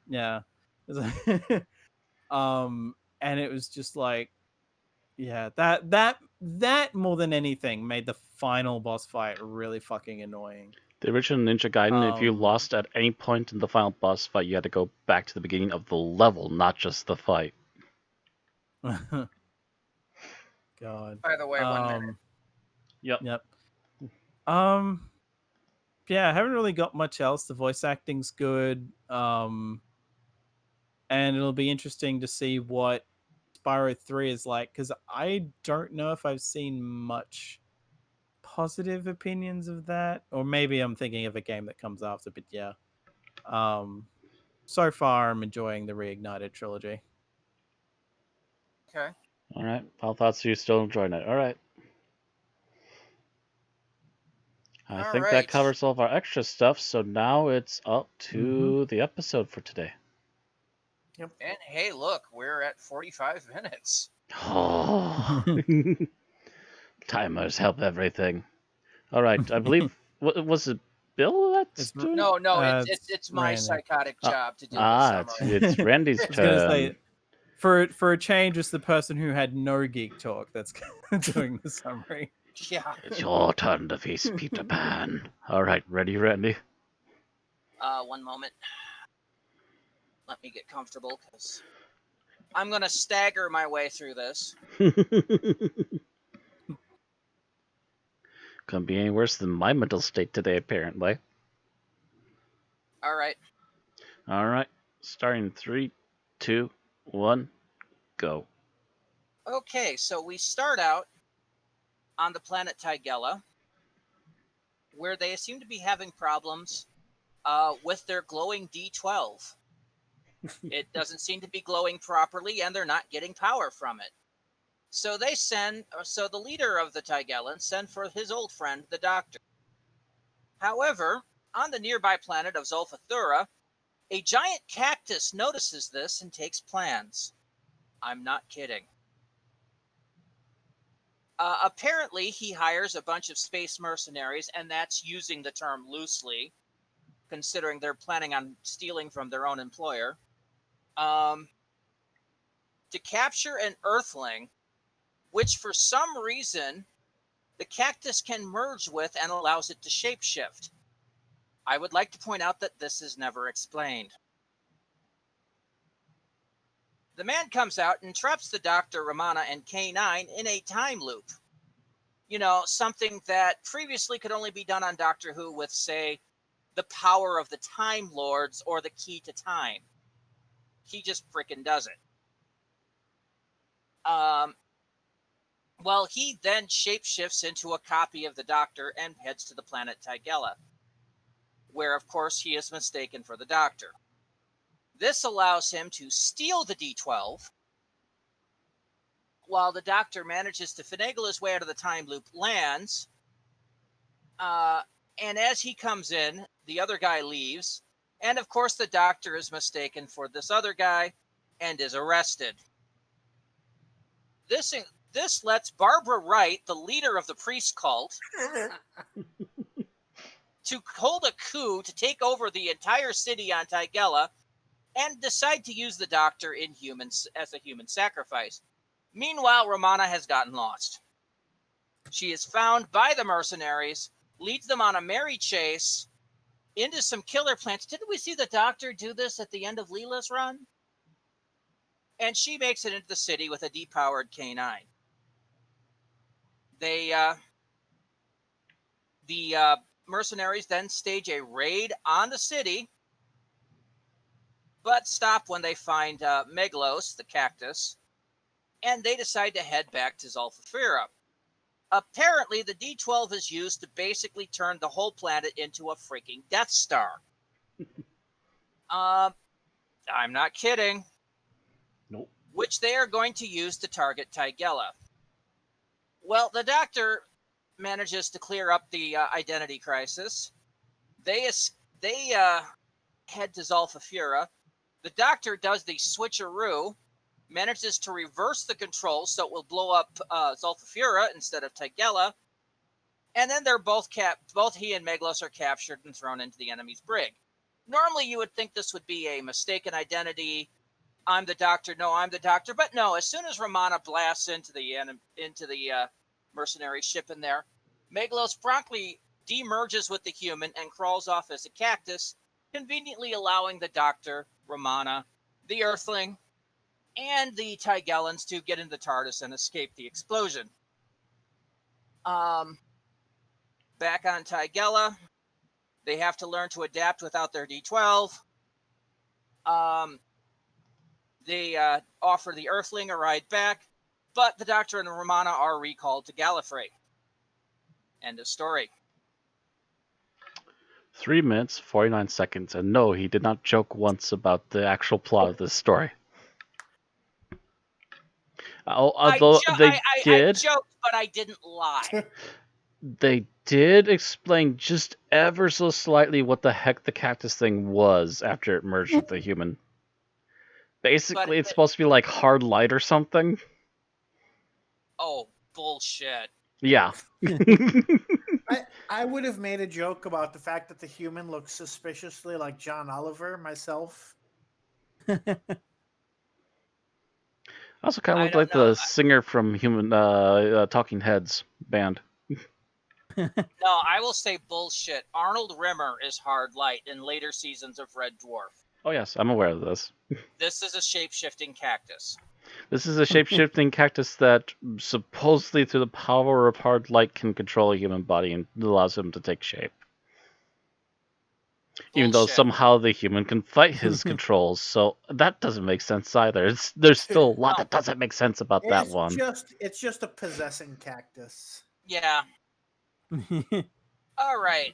Yeah. And it was just like, yeah, that more than anything made the final boss fight really fucking annoying. The original Ninja Gaiden, if you lost at any point in the final boss fight, you had to go back to the beginning of the level, not just the fight. God. By the way, 1 minute. Yep. Yeah, I haven't really got much else. The voice acting's good. And it'll be interesting to see what Spyro 3 is like, because I don't know if I've seen much positive opinions of that. Or maybe I'm thinking of a game that comes after, but yeah. So far I'm enjoying the Reignited trilogy. Okay. All right. Final thoughts, you still enjoying it. All right. I think that covers all of our extra stuff, so now it's up to the episode for today. Yep. And hey, look, we're at 45 minutes. Oh. Timers help everything. All right, I believe, was it Bill that's doing it? No, it's my Randy. psychotic job to do the summary. It's Randy's I was gonna turn. say, for a change, it's the person who had no Geek Talk that's doing the summary. Yeah. It's your turn to face Peter Pan. All right, ready, Randy? 1 moment. Let me get comfortable, because I'm going to stagger my way through this. Couldn't be any worse than my mental state today, apparently. All right. All right, starting in 3, 2, 1, go. Okay, so we start out on the planet Tigella, where they seem to be having problems with their glowing D12. It doesn't seem to be glowing properly, and they're not getting power from it. So the leader of the Tigellans send for his old friend, the Doctor. However, on the nearby planet of Zolfathura, a giant cactus notices this and takes plans. I'm not kidding. Apparently, he hires a bunch of space mercenaries, and that's using the term loosely, considering they're planning on stealing from their own employer, to capture an Earthling, which for some reason the cactus can merge with and allows it to shapeshift. I would like to point out that this is never explained. The man comes out and traps the Doctor, Romana, and K9 in a time loop. You know, something that previously could only be done on Doctor Who with, say, the power of the Time Lords or the key to time. He just frickin' does it. Well, he then shapeshifts into a copy of the Doctor and heads to the planet Tigella, where, of course, he is mistaken for the Doctor. This allows him to steal the D12, while the Doctor manages to finagle his way out of the time loop, lands, and as he comes in, the other guy leaves, and of course the Doctor is mistaken for this other guy and is arrested. This lets Barbara Wright, the leader of the priest cult, to hold a coup to take over the entire city on Tigella and decide to use the Doctor as a human sacrifice. Meanwhile, Romana has gotten lost. She is found by the mercenaries, leads them on a merry chase into some killer plants. Didn't we see the Doctor do this at the end of Leela's run? And she makes it into the city with a depowered K9. The mercenaries then stage a raid on the city, but stop when they find Meglos, the cactus, and they decide to head back to Zolfathura. Apparently, the D12 is used to basically turn the whole planet into a freaking Death Star. I'm not kidding. Nope. Which they are going to use to target Tigella. Well, the Doctor manages to clear up the identity crisis. They head to Zolfathura. The Doctor does the switcheroo, manages to reverse the control so it will blow up Zolfathura instead of Tigella, and then they're both he and Meglos are captured and thrown into the enemy's brig. Normally, you would think this would be a mistaken identity. I'm the Doctor. No, I'm the Doctor. But no, as soon as Romana blasts into the mercenary ship in there, Meglos promptly demerges with the human and crawls off as a cactus, conveniently allowing the Doctor, Romana, the Earthling, and the Tigellans to get in the TARDIS and escape the explosion. Back on Tigella, they have to learn to adapt without their D12. They offer the Earthling a ride back, but the Doctor and Romana are recalled to Gallifrey. End of story. 3 minutes, 49 seconds, and no, he did not joke once about the actual plot of this story. Although they did, I joked, but I didn't lie. They did explain just ever so slightly what the heck the cactus thing was after it merged with the human. Basically, it's supposed to be like hard light or something. Oh, bullshit. Yeah. I would have made a joke about the fact that the human looks suspiciously like John Oliver myself. Also kind of looked like the singer from Talking Heads band. No, I will say bullshit. Arnold Rimmer is hard light in later seasons of Red Dwarf. Oh yes, I'm aware of this. This is a shape-shifting cactus. This is a shape-shifting cactus that supposedly through the power of hard light can control a human body and allows him to take shape. Bullshit. Even though somehow the human can fight his controls, so that doesn't make sense either. There's still a lot that doesn't make sense about that one. It's just a possessing cactus. Yeah. All right.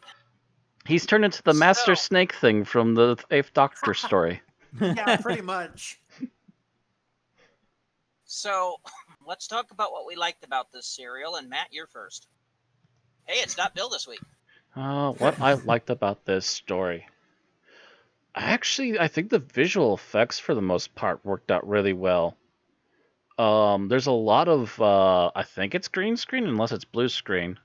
He's turned into the Master Snake thing from the 8th Doctor story. Yeah, pretty much. So, let's talk about what we liked about this serial. And Matt, you're first. Hey, it's not Bill this week. What I liked about this story. I think the visual effects for the most part worked out really well. There's a lot of I think it's green screen unless it's blue screen.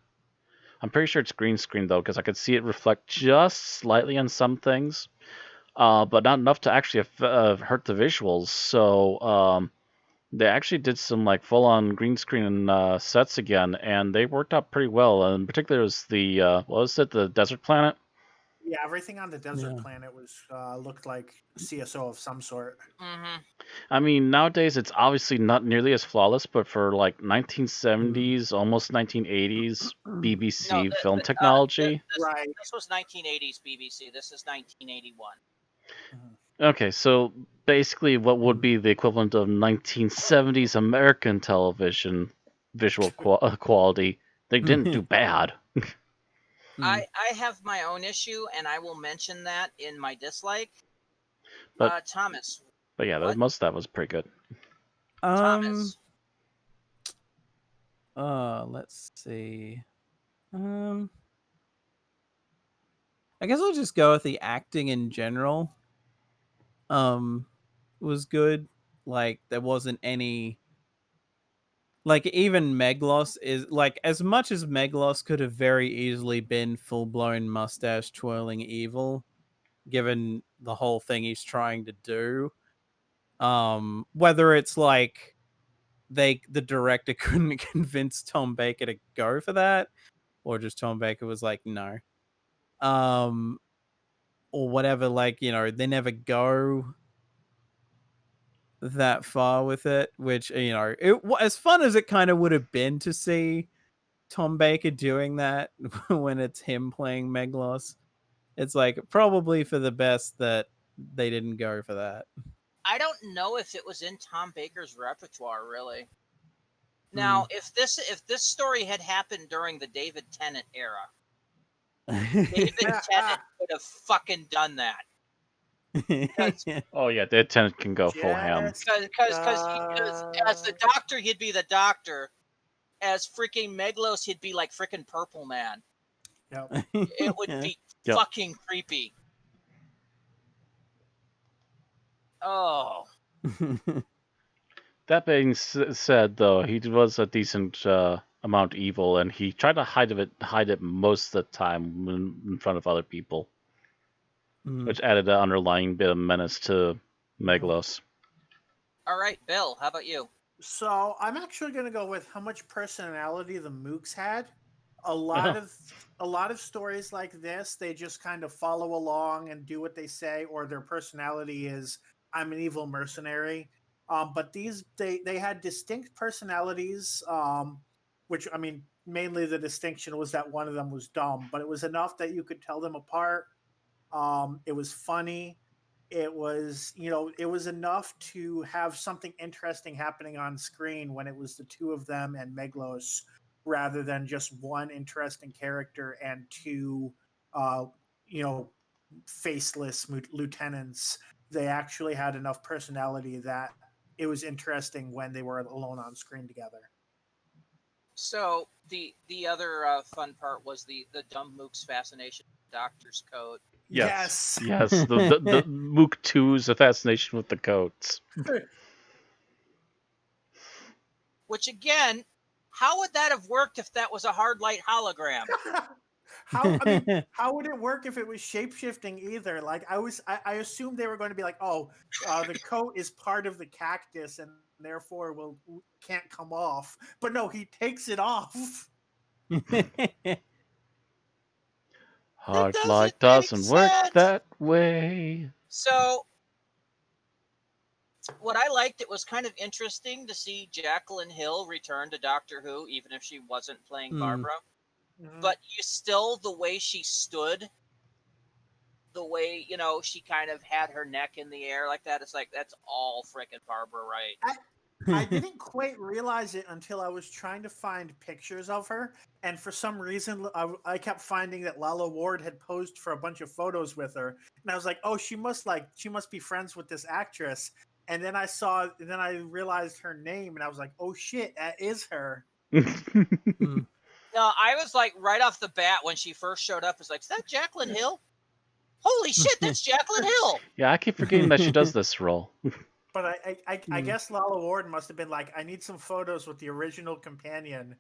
I'm pretty sure it's green screen though, because I could see it reflect just slightly on some things, but not enough to actually hurt the visuals. So they actually did some like full-on green screen sets again, and they worked out pretty well. And in particular, it was the what was it, the desert planet? Yeah, everything on the desert Yeah. planet was looked like CSO of some sort. Mm-hmm. I mean, nowadays it's obviously not nearly as flawless, but for like 1970s, almost 1980s BBC No, film technology. Right. This was 1980s BBC. This is 1981. Okay, so basically, what would be the equivalent of 1970s American television visual quality? They didn't do bad. I have my own issue, and I will mention that in my dislike. But Thomas. but yeah, What? most of that was pretty good. Thomas. Let's see. I guess I'll just go with the acting in general. Was good. Like there wasn't any. Like even Meglos is like, as much as Meglos could have very easily been full blown mustache twirling evil, given the whole thing he's trying to do. Whether it's like the director couldn't convince Tom Baker to go for that, or just Tom Baker was like no. Or whatever, like, they never go that far with it, which, as fun as it kind of would have been to see Tom Baker doing that when it's him playing Meglos, it's like probably for the best that they didn't go for that. I don't know if it was in Tom Baker's repertoire, really. Now, if this story had happened during the David Tennant era, David Tennant could have fucking done that. Oh yeah, the Tenant can go full ham. Because as the Doctor, he'd be the Doctor. As freaking Meglos, he'd be like freaking Purple Man. Yep. It would be fucking creepy. Oh. That being said, though, he was a decent amount evil, and he tried to hide it most of the time in front of other people, which added an underlying bit of menace to Meglos. All right, Bill, how about you? So I'm actually going to go with how much personality the Mooks had. A lot of stories like this, they just kind of follow along and do what they say, or their personality is I'm an evil mercenary. But these they had distinct personalities, which I mean, mainly the distinction was that one of them was dumb, but it was enough that you could tell them apart. It was funny. It was, it was enough to have something interesting happening on screen when it was the two of them and Meglos, rather than just one interesting character and two, faceless lieutenants. They actually had enough personality that it was interesting when they were alone on screen together. So the other fun part was the dumb Mook's fascination with Doctor's coat. Yes. The Mook 2's fascination with the coats. Which again, how would that have worked if that was a hard light hologram? How would it work if it was shape-shifting either? Like I assumed they were going to be like, the coat is part of the cactus and therefore can't come off. But no, he takes it off. Hard light doesn't work that way. So what I liked, it was kind of interesting to see Jacqueline Hill return to Doctor Who, even if she wasn't playing Barbara. But the way she stood, the way, she kind of had her neck in the air like that, it's like, that's all frickin' Barbara Wright. I didn't quite realize it until I was trying to find pictures of her, and for some reason I kept finding that Lala Ward had posed for a bunch of photos with her, and I was like, oh, she must be friends with this actress. and then I realized her name, and I was like, oh shit, that is her. Mm. No, I was like right off the bat when she first showed up, I was like, is that Jacqueline Hill? Holy shit, that's Jacqueline Hill. Yeah, I keep forgetting that she does this role. But I guess Lala Ward must have been like, I need some photos with the original companion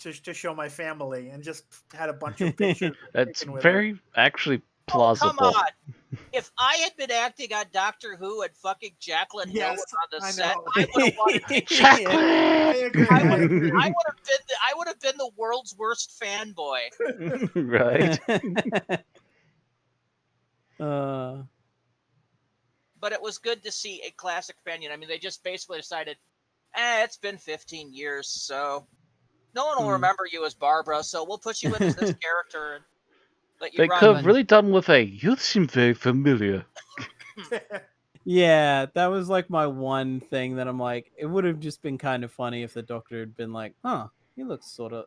to show my family, and just had a bunch of pictures It's taken with her. very actually Oh, come plausible. on. If I had been acting on Doctor Who and fucking Jacqueline Hill Yes, was on the I set, know. I would have wanted to Jacqueline! I agree. I I would agree. I would have been the world's worst fanboy. Right? But it was good to see a classic companion. I mean, they just basically decided, it's been 15 years, so no one will remember you as Barbara, so we'll put you in as this character and let you They run. could have really done with a, you seem very familiar. Yeah, that was like my one thing that I'm like, it would have just been kind of funny if the Doctor had been like, huh, he looks sort of.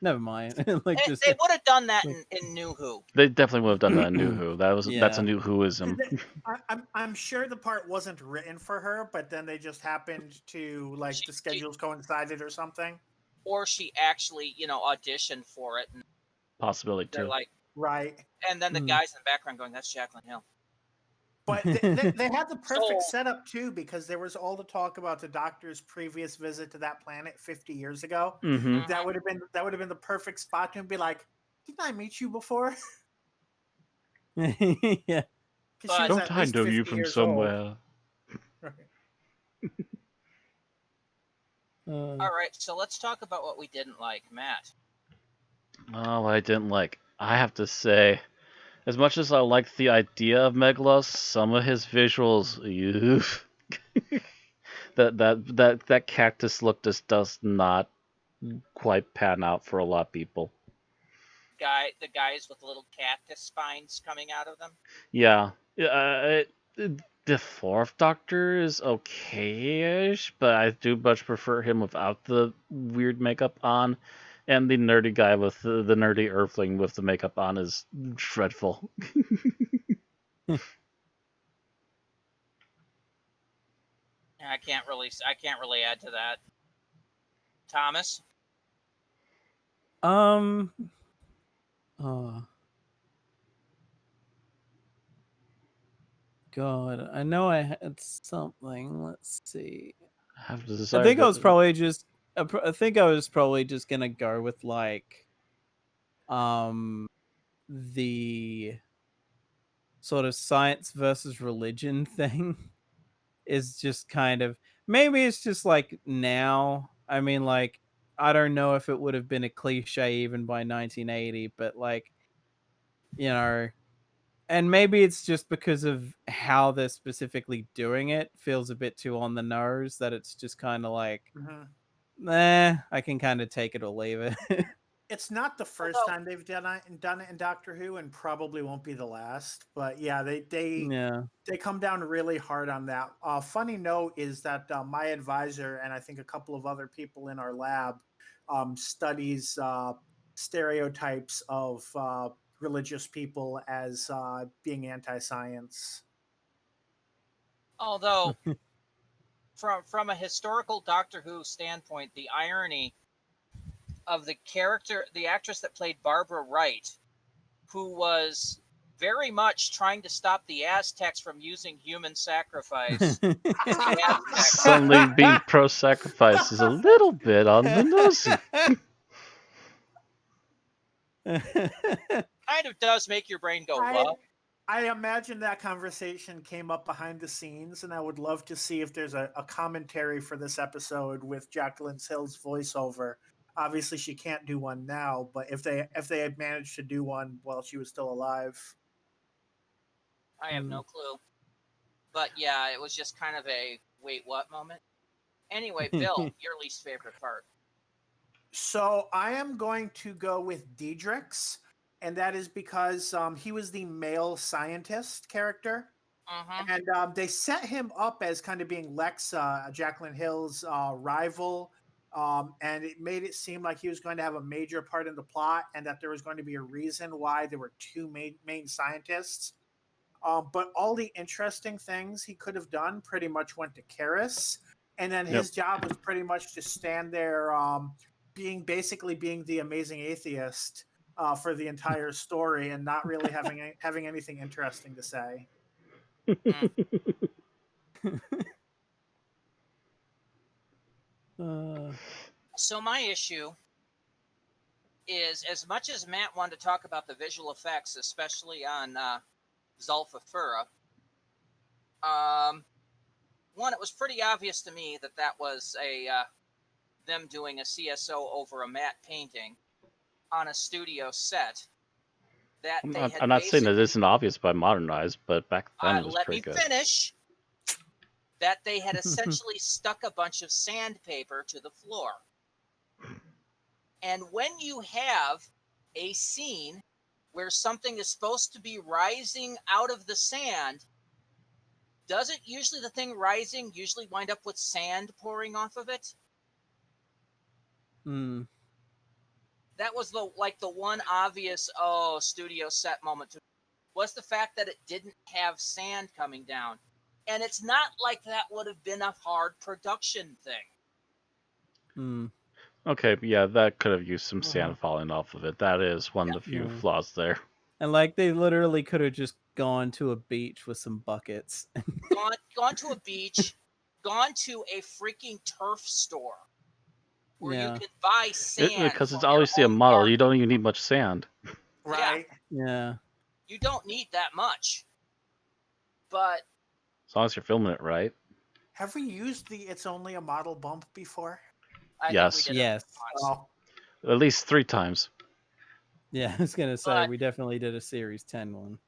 Never mind. Like They, just they would have done that like- in New Who. They definitely would have done that in New Who. That's a Yeah. New Whoism. I'm sure the part wasn't written for her, but then they just happened to like the schedules coincided or something. Or she actually, auditioned for it, and Possibility they're too. like, Right. and then the guys in the background going, "That's Jacqueline Hill." But they had the perfect So- setup too, because there was all the talk about the Doctor's previous visit to that planet 50 years ago. Mm-hmm. That would have been the perfect spot to be like, didn't I meet you before? yeah. 'Cause she was Don't at I least know you 50 from years old. somewhere? All right, so let's talk about what we didn't like, Matt. Oh, I didn't like. I have to say, as much as I like the idea of Meglos, some of his visuals, oof. that cactus look just does not quite pan out for a lot of people. The guys with little cactus spines coming out of them. Yeah, the fourth Doctor is okay-ish, but I do much prefer him without the weird makeup on. And the nerdy guy with the nerdy Earthling with the makeup on is dreadful. I can't really add to that. Thomas. God, I know I had something. Let's see. I have to I decide think I that- was probably just. I think I was probably just gonna go with like, the sort of science versus religion thing is just kind of, maybe it's just like now. I mean, like, I don't know if it would have been a cliche even by 1980, but like, and maybe it's just because of how they're specifically doing it feels a bit too on the nose, that it's just kind of like, I can kind of take it or leave it. It's not the first time they've done it in Doctor Who, and probably won't be the last. But yeah, they come down really hard on that. Funny note is that my advisor and I think a couple of other people in our lab studies stereotypes of religious people as being anti-science. Although, from a historical Doctor Who standpoint, the irony of the actress that played Barbara Wright, who was very much trying to stop the Aztecs from using human sacrifice. Suddenly being pro-sacrifice is a little bit on the nose. Kind of does make your brain go, what? I imagine that conversation came up behind the scenes, and I would love to see if there's a commentary for this episode with Jacqueline Hill's voiceover. Obviously, she can't do one now, but if they had managed to do one while she was still alive, I have no clue. But yeah, it was just kind of a wait, what moment. Anyway, Bill, your least favorite part. So I am going to go with Diedrich's, and that is because he was the male scientist character. And they set him up as kind of being Lex, Jacqueline Hill's rival. And it made it seem like he was going to have a major part in the plot, and that there was going to be a reason why there were two main scientists. But all the interesting things he could have done pretty much went to Karis, and then Yep. his job was pretty much to stand there, being the amazing atheist for the entire story, and not really having anything interesting to say. So my issue is, as much as Matt wanted to talk about the visual effects, especially on Zulfafura, one, it was pretty obvious to me that was them doing a CSO over a matte painting on a studio set. That they had I'm not saying that basically- isn't obvious by modern eyes, but back then it was let pretty me good. finish. That they had essentially stuck a bunch of sandpaper to the floor. And when you have a scene where something is supposed to be rising out of the sand, doesn't usually the thing rising usually wind up with sand pouring off of it? That was the one obvious studio set moment was the fact that it didn't have sand coming down. And it's not like that would have been a hard production thing. Okay, yeah, that could have used some sand falling off of it. That is one of the few flaws there. And like they literally could have just gone to a beach with some buckets. gone to a beach, gone to a freaking turf store where you can buy sand. Because it's obviously a model. Garden. You don't even need much sand. Right. Yeah. You don't need that much. But as long as you're filming it right. Have we used the "It's Only a Model" bump before? Yes. Yes. Oh. At least 3 times. Yeah, I was gonna say we definitely did a Series 10 one.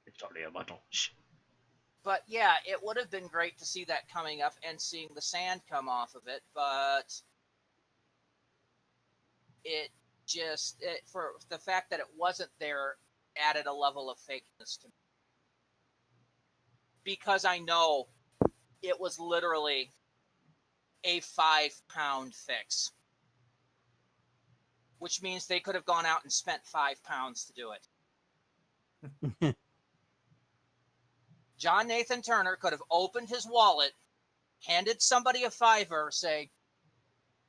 It's only a model. Shh. But yeah, it would have been great to see that coming up and seeing the sand come off of it, but for the fact that it wasn't there added a level of fakeness to me. Because I know it was literally a 5-pound fix. Which means they could have gone out and spent £5 to do it. John Nathan Turner could have opened his wallet, handed somebody a $5, say,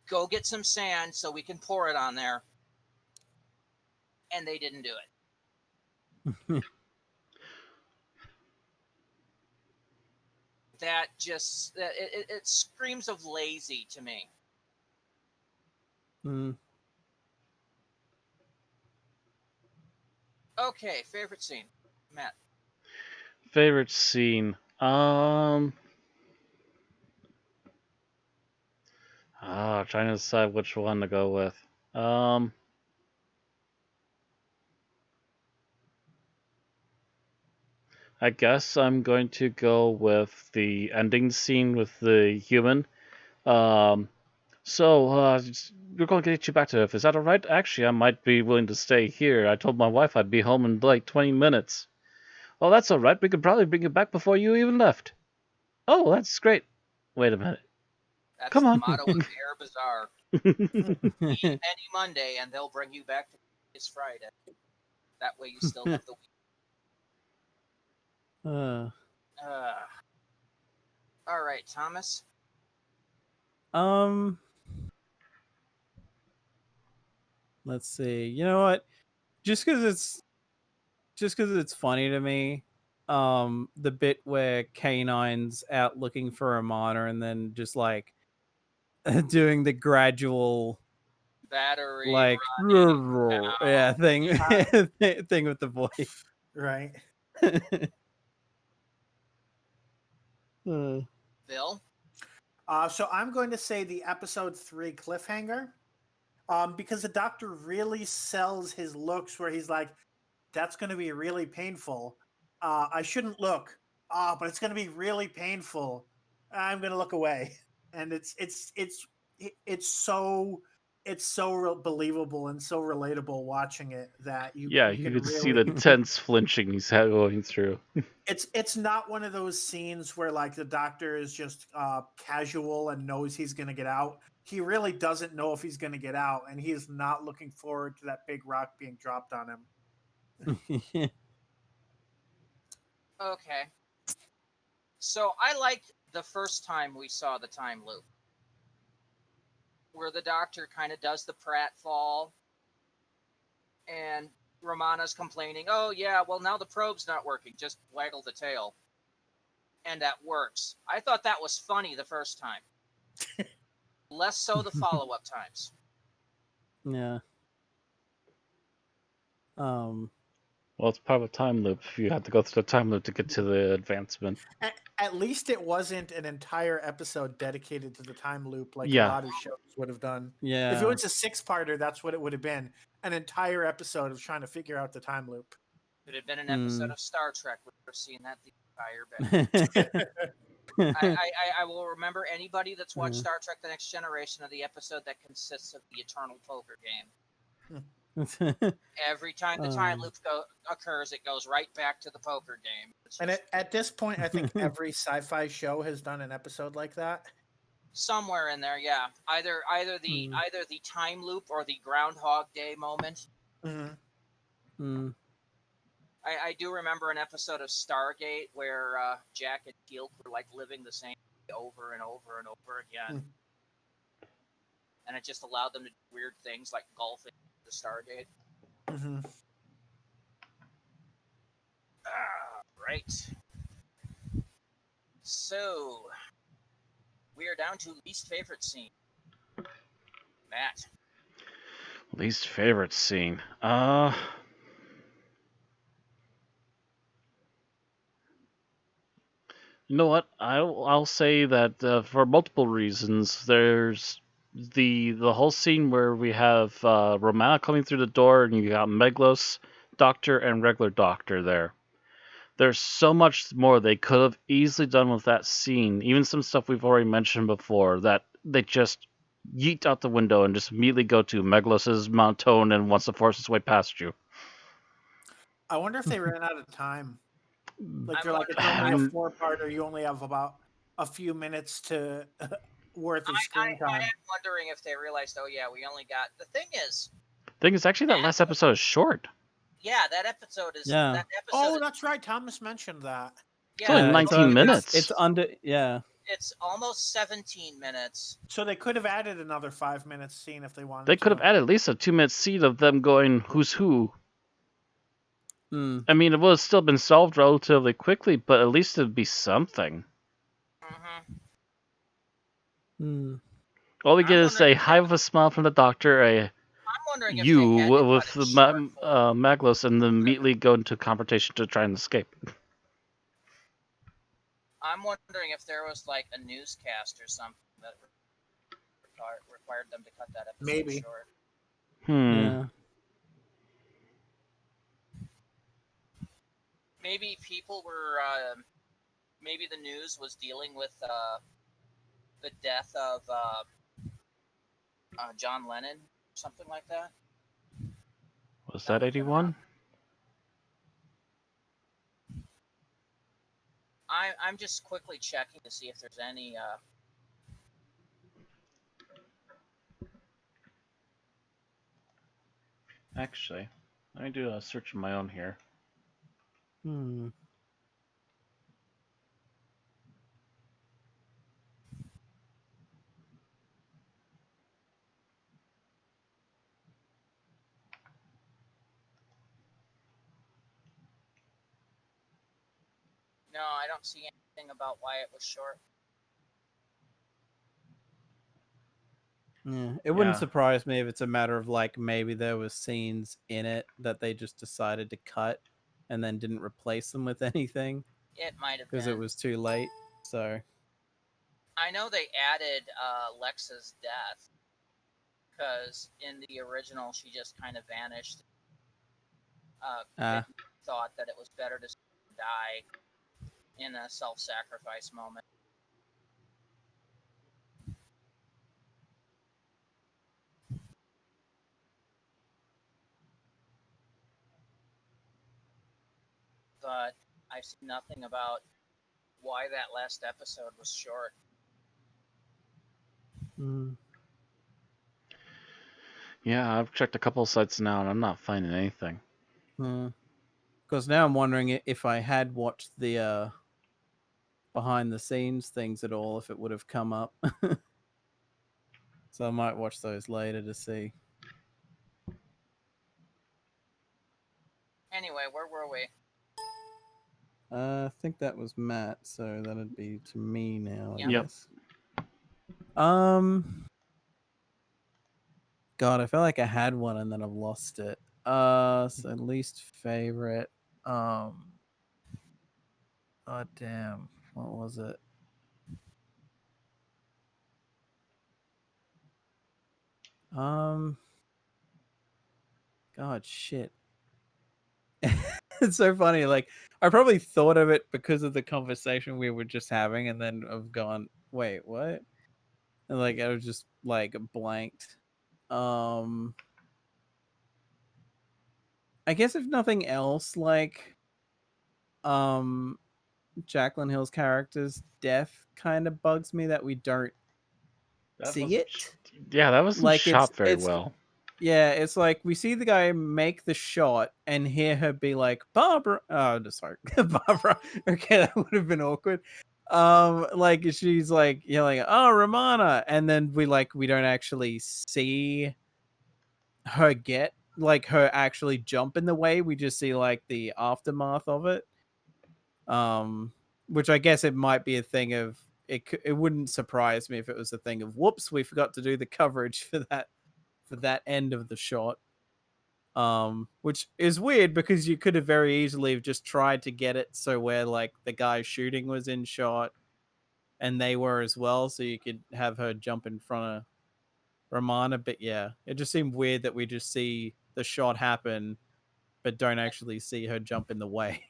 go get some sand so we can pour it on there. And they didn't do it. That just, it screams of lazy to me. Okay, favorite scene, Matt. Favorite scene, trying to decide which one to go with. I guess I'm going to go with the ending scene with the human. We're going to get you back to Earth. Is that all right? Actually, I might be willing to stay here. I told my wife I'd be home in like 20 minutes. Oh, that's all right. We could probably bring you back before you even left. Oh, that's great. Wait a minute. That's Come on. The motto of the Air Bazaar. Any Monday, and they'll bring you back to this Friday. That way you still have the week. All right, Thomas. Let's see. You know what? Just because it's funny to me. The bit where K9's out looking for a monitor and then just like doing the gradual battery like thing thing with the voice. Right. Bill? So I'm going to say the episode 3 cliffhanger, because the doctor really sells his looks where he's like, that's going to be really painful. I shouldn't look, but it's going to be really painful. I'm going to look away. And it's so believable and so relatable watching it that you could really see the tense flinching he's going through. It's not one of those scenes where like the doctor is just casual and knows he's going to get out. He really doesn't know if he's going to get out, and he is not looking forward to that big rock being dropped on him. Okay. So I liked the first time we saw the time loop, where the Doctor kind of does the pratfall, and Romana's complaining, "Oh yeah, well now the probe's not working. Just waggle the tail," and that works. I thought that was funny the first time. Less so the follow-up times. Yeah. Well, it's part of a time loop. You have to go through the time loop to get to the advancement. At least it wasn't an entire episode dedicated to the time loop like a Yeah. lot of shows would have done. Yeah. If it was a 6-parter, that's what it would have been. An entire episode of trying to figure out the time loop. If it had been an episode of Star Trek, we would have seen that the entire bit. I will remember anybody that's watched Star Trek The Next Generation of the episode that consists of the Eternal Poker game. Every time the time loop occurs, it goes right back to the poker game. And at this point, I think every sci-fi show has done an episode like that. Somewhere in there, yeah. Either the time loop or the Groundhog Day moment. Mm-hmm. I do remember an episode of Stargate where Jack and Teal'c were like living the same over and over and over again, and it just allowed them to do weird things like golfing the Stargate. Mm-hmm. Right. So we are down to least favorite scene. Matt. Least favorite scene. You know what? I'll say that for multiple reasons. There's the whole scene where we have Romana coming through the door, and you got Meglos, Doctor, and regular Doctor there. There's so much more they could have easily done with that scene. Even some stuff we've already mentioned before that they just yeet out the window and just immediately go to Meglos's monotone and wants to force its way past you. I wonder if they ran out of time. Like I'm they're like, it's only a 4-parter. You only have about a few minutes to worth of screen time. I am wondering if they realized, oh yeah, we only got. The thing is, actually, that last episode is short. Yeah, that episode is. Yeah. That episode that's right. Thomas mentioned that. It's only 19 minutes. It's under. Yeah. It's almost 17 minutes. So they could have added another 5 minutes scene if they wanted. They could have added at least a 2-minute scene of them going who's who. I mean, it would have still been solved relatively quickly, but at least it'd be something. All we get is a hi with a smile from the Doctor, I'm wondering you with the Meglos, and then immediately go into confrontation to try and escape. I'm wondering if there was like a newscast or something that required them to cut that episode short. Yeah. Maybe people were. Maybe the news was dealing with the death of John Lennon, something like that. Was that 81? I'm just quickly checking to see if there's any. Actually, let me do a search of my own here. No, I don't see anything about why it was short. Yeah, it wouldn't surprise me if it's a matter of like maybe there was scenes in it that they just decided to cut and then didn't replace them with anything. It might have been because it was too late. So I know they added Lexa's death because in the original she just kind of vanished. Thought that it was better to die in a self-sacrifice moment. But I've seen nothing about why that last episode was short. Yeah, I've checked a couple of sites now and I'm not finding anything. Because now I'm wondering if I had watched the behind the scenes things at all, if it would have come up. So I might watch those later to see. Anyway, where were we? I think that was Matt, so that'd be to me now, I Yep. guess. God, I felt like I had one and then I've lost it. So least favorite. Oh damn. What was it? God, shit. It's so funny. Like, I probably thought of it because of the conversation we were just having, and then I've gone, wait, what? And like, I was just like blanked. I guess if nothing else, like, Jacqueline Hill's character's death kind of bugs me that we don't see it. Yeah, that wasn't Like, shot very it's well. yeah, it's like we see the guy make the shot and hear her be like, Barbara. Oh, sorry, Barbara. Okay, that would have been awkward. Like she's like yelling, "Oh, Romana," and then we don't actually see her get like her actually jump in the way. We just see like the aftermath of it. Which I guess it might be a thing of it. It wouldn't surprise me if it was a thing of whoops, we forgot to do the coverage for that end of the shot. Which is weird because you could have very easily have just tried to get it so where like the guy shooting was in shot and they were as well, so you could have her jump in front of Romana. But yeah, it just seemed weird that we just see the shot happen but don't actually see her jump in the way.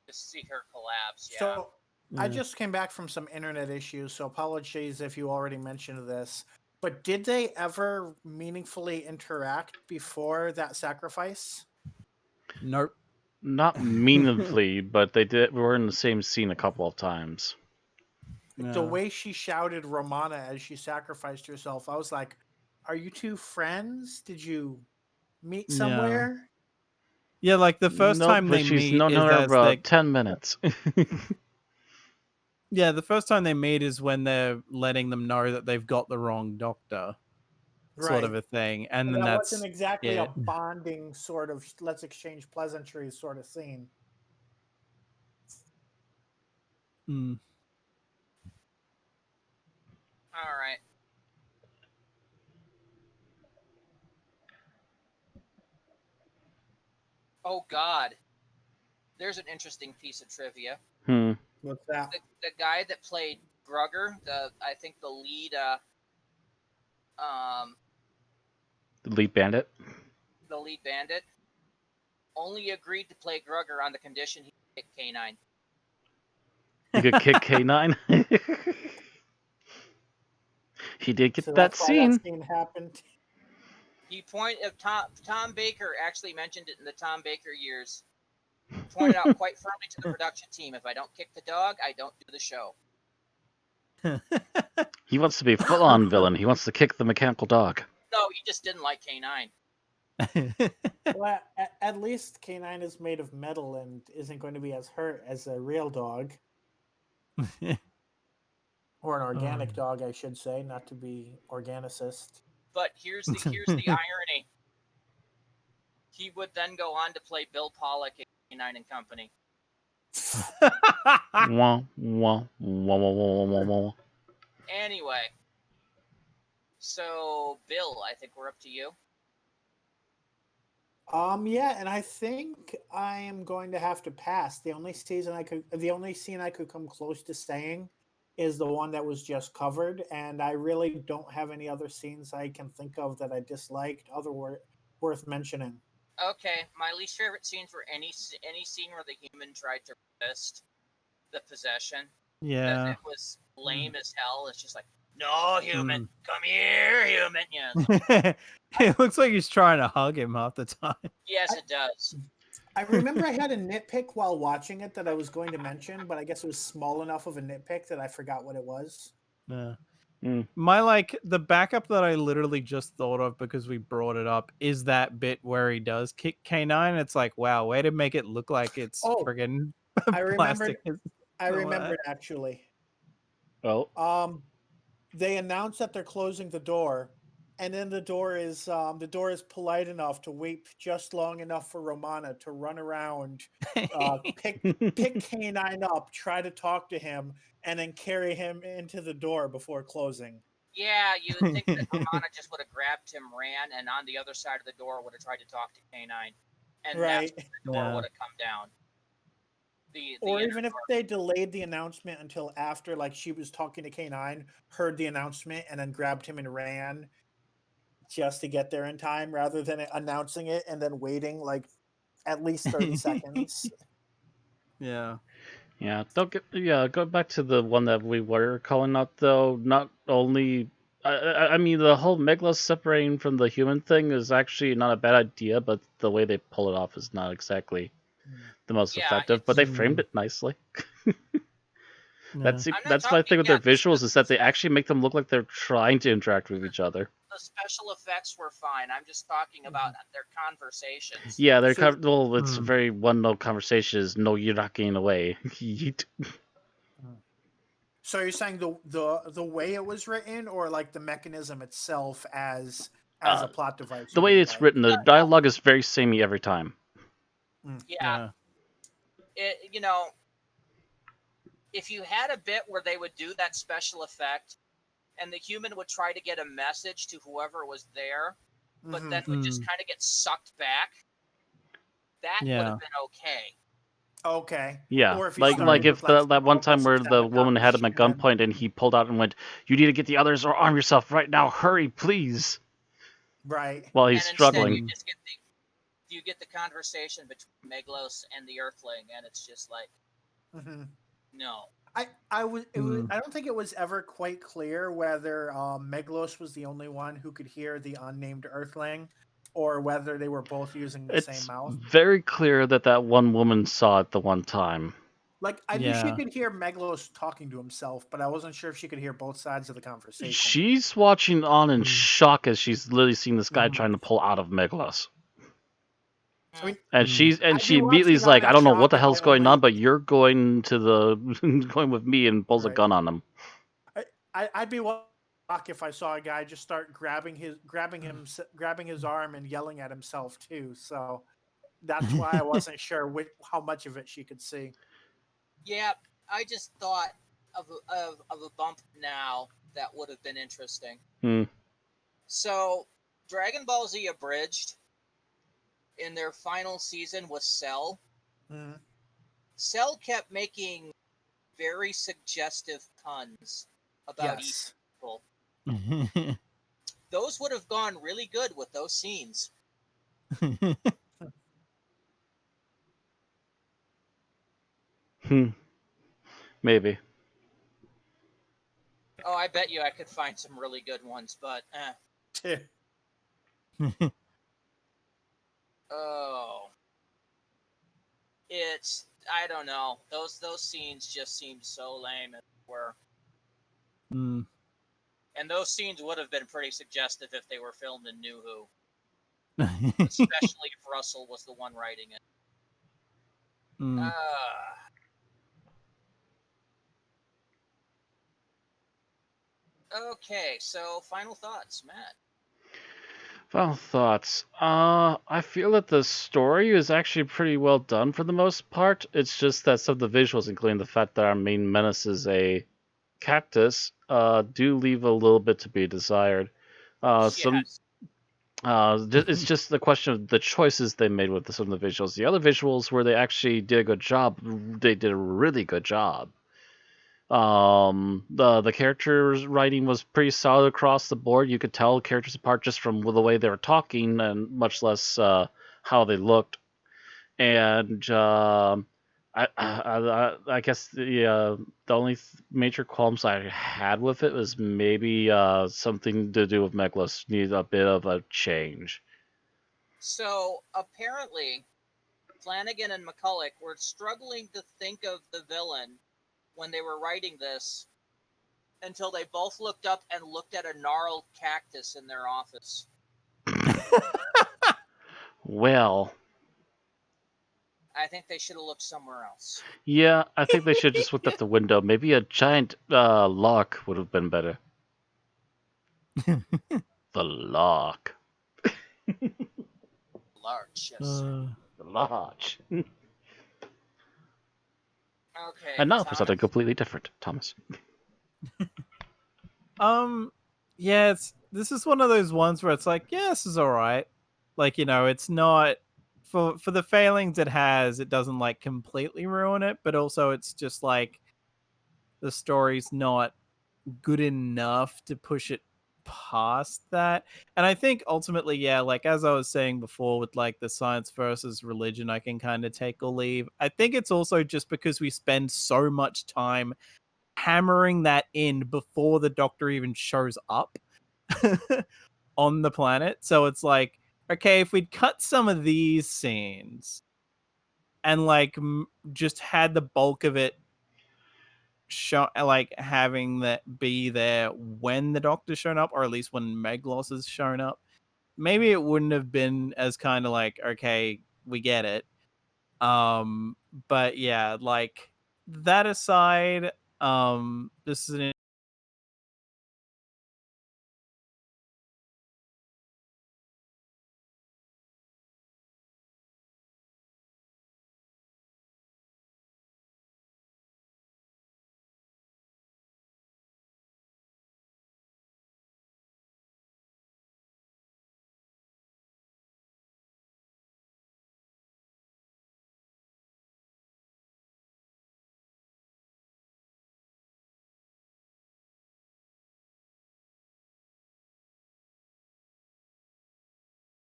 Just see her collapse. Yeah. So I just came back from some internet issues, so apologies if you already mentioned this. But did they ever meaningfully interact before that sacrifice? Nope. Not meaningfully, but they were in the same scene a couple of times. The way she shouted Romana as she sacrificed herself, I was like, are you two friends? Did you meet somewhere? Yeah, like the first time they she's meet known is her as about 10 minutes. yeah, the first time they meet is when they're letting them know that they've got the wrong doctor, sort of a thing, and then that that's wasn't exactly a it. bonding sort of let's exchange pleasantries sort of scene. Mm. All right. Oh God. There's an interesting piece of trivia. What's that? The guy that played Grugger, I think the lead The lead bandit. the lead bandit, only agreed to play Grugger on the condition he picked K9. You could kick K9. He did get So that that's why that scene. scene happened. He Tom Baker actually mentioned it in the Tom Baker years. Pointed out quite firmly to the production team, if I don't kick the dog, I don't do the show. He wants to be a full-on villain. He wants to kick the mechanical dog. No, he just didn't like K9. Well, at least K9 is made of metal and isn't going to be as hurt as a real dog. Or an organic dog, I should say, not to be organicist. But here's the irony. He would then go on to play Bill Pollock in K9 and Company. Wah, wah, wah, wah, wah, wah, wah. Anyway, so Bill, I think we're up to you. Yeah, and I think I am going to have to pass. The only scene I could come close to saying is the one that was just covered, and I really don't have any other scenes I can think of that I disliked worth mentioning. Okay, my least favorite scenes were any scene where the human tried to resist the possession. Yeah. That was lame as hell. It's just like, no, human, come here, human. Yeah. It looks like he's trying to hug him half the time. Yes, it does. I remember I had a nitpick while watching it that I was going to mention, but I guess it was small enough of a nitpick that I forgot what it was. Yeah. The backup that I literally just thought of because we brought it up is that bit where he does kick K9. It's like, wow, way to make it look like it's Oh, friggin' I remembered. plastic. I remembered actually. Oh, They announce that they're closing the door, and then the door is polite enough to wait just long enough for Romana to run around, pick K9 up, try to talk to him, and then carry him into the door before closing. Yeah, you would think that Romana just would have grabbed him, ran, and on the other side of the door would have tried to talk to K9, and Right. that's when the door would have come down. Or even if they delayed the announcement until after, like she was talking to K9, heard the announcement, and then grabbed him and ran just to get there in time, rather than announcing it and then waiting like at least 30 seconds. Yeah. Yeah, go back to the one that we were calling out though. Not only, I mean, the whole Meglos separating from the human thing is actually not a bad idea, but the way they pull it off is not exactly the most effective. But they framed it nicely. That's my thing with their visuals is that they actually make them look like they're trying to interact with each other. The special effects were fine. I'm just talking about their conversations. Yeah, it's a very one-note conversation. Is no, you're not getting away. So you're saying the way it was written, or like the mechanism itself as a plot device? The way it's written, the dialogue is very samey every time. Yeah. It, if you had a bit where they would do that special effect, and the human would try to get a message to whoever was there, but then would just kind of get sucked back, that would have been okay. Okay. Yeah, or if that one time where the woman had him at gunpoint and he pulled out and went, "You need to get the others or arm yourself right now. Hurry, please." Right. While he's struggling. Instead you get the conversation between Meglos and the Earthling, and it's just like, no. I don't think it was ever quite clear whether Meglos was the only one who could hear the unnamed Earthling, or whether they were both using the same mouth. It's very clear that one woman saw it the one time. Like, I knew she could hear Meglos talking to himself, but I wasn't sure if she could hear both sides of the conversation. She's watching on in shock as she's literally seeing this guy trying to pull out of Meglos. I mean, and she immediately is like, I don't know what the hell's going on, but you're going going with me, and pulls a gun on him. I'd be shocked if I saw a guy just start grabbing his arm and yelling at himself too. So that's why I wasn't sure how much of it she could see. Yeah, I just thought of a bump now that would have been interesting. So, Dragon Ball Z Abridged, in their final season with Cell, Cell kept making very suggestive puns about each people. Those would have gone really good with those scenes. Maybe. Oh, I bet you I could find some really good ones, but oh, I don't know. Those scenes just seemed so lame as were. And those scenes would have been pretty suggestive if they were filmed in New Who. Especially if Russell was the one writing it. Okay, so final thoughts, Matt. Final thoughts. I feel that the story is actually pretty well done for the most part. It's just that some of the visuals, including the fact that our main menace is a cactus, do leave a little bit to be desired. It's just the question of the choices they made with some of the visuals. The other visuals where they actually did a good job, they did a really good job. The characters writing was pretty solid across the board. You could tell characters apart just from the way they were talking, and much less how they looked. And I guess the only major qualms I had with it was maybe something to do with Meglos needs a bit of a change. So apparently, Flanagan and McCulloch were struggling to think of the villain when they were writing this, until they both looked up and looked at a gnarled cactus in their office. Well, I think they should have looked somewhere else. yeah, I think they should have just looked at the window. Maybe a giant lock would have been better. The lock. Large, yes. The lodge. Okay, And now for Thomas. something completely different, Thomas. Yeah, this is one of those ones where it's like, yeah, this is all right. Like, it's not for the failings it has, it doesn't like completely ruin it, but also it's just like the story's not good enough to push it past that. And I think ultimately, yeah, like as I was saying before with like the science versus religion, I can kind of take or leave. I think it's also just because we spend so much time hammering that in before the doctor even shows up on the planet. So it's like, okay, if we'd cut some of these scenes and like just had the bulk of it show, like having that be there when the doctor's shown up, or at least when Meglos has shown up, maybe it wouldn't have been as kind of like, okay, we get it. But yeah, like that aside, this is an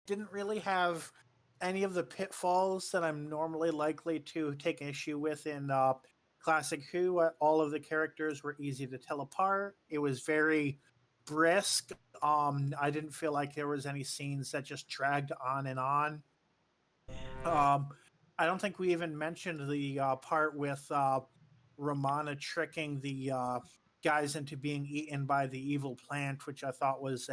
Didn't really have any of the pitfalls that I'm normally likely to take issue with in Classic Who. All of the characters were easy to tell apart. It was very brisk. I didn't feel like there was any scenes that just dragged on and on. I don't think we even mentioned the part with Romana tricking the guys into being eaten by the evil plant, which I thought was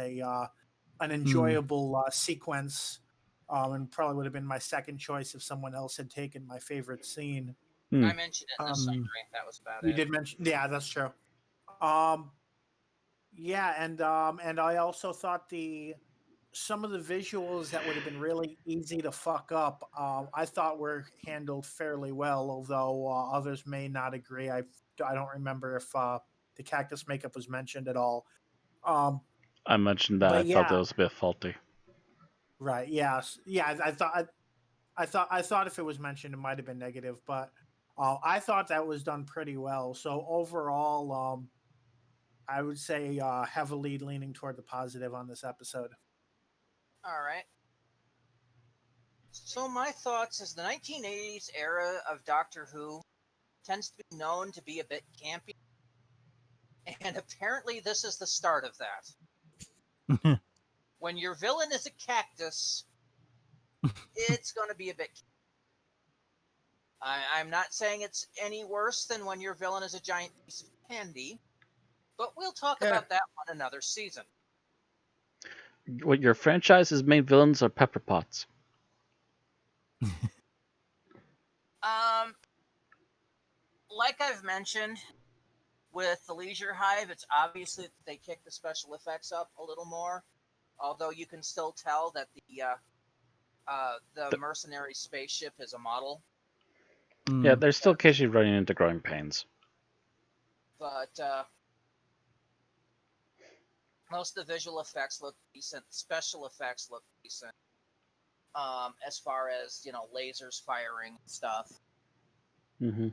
an enjoyable sequence, and probably would have been my second choice if someone else had taken my favorite scene. I mentioned it in the summary. That was about You it. did mention, yeah, that's true. Um, yeah, and I also thought the some of the visuals that would have been really easy to fuck up, I thought were handled fairly well, although others may not agree. I don't remember if the cactus makeup was mentioned at all. Um, I mentioned that I but felt yeah, it was a bit faulty. right. Yes. Yeah. I thought if it was mentioned, it might have been negative, but I thought that was done pretty well. So overall, I would say heavily leaning toward the positive on this episode. All right. So my thoughts is the 1980s era of Doctor Who tends to be known to be a bit campy, and apparently this is the start of that. When your villain is a cactus, it's going to be a bit. I'm not saying it's any worse than when your villain is a giant piece of candy, but we'll talk about that on another season. What your franchise's main villains are pepper pots. Like I've mentioned with the Leisure Hive, it's obviously that they kick the special effects up a little more, although you can still tell that the mercenary spaceship is a model. Yeah, they're still occasionally running into growing pains. But most of the visual effects look decent. Special effects look decent. As far as lasers firing and stuff. Mm-hmm.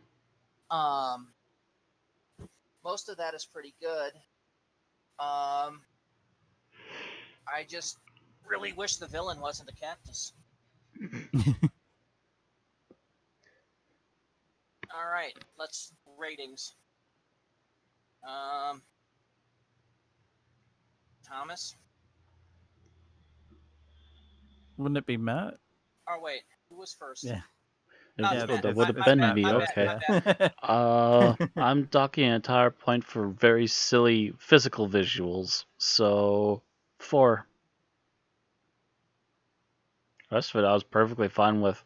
Most of that is pretty good. I just really wish the villain wasn't a cactus. All right, let's ratings. Thomas. Wouldn't it be Matt? Oh wait, who was first? Yeah. Yeah, that it's would the have been snap me. first, Okay. yeah. I'm docking an entire point for very silly physical visuals. So 4. The rest of it I was perfectly fine with.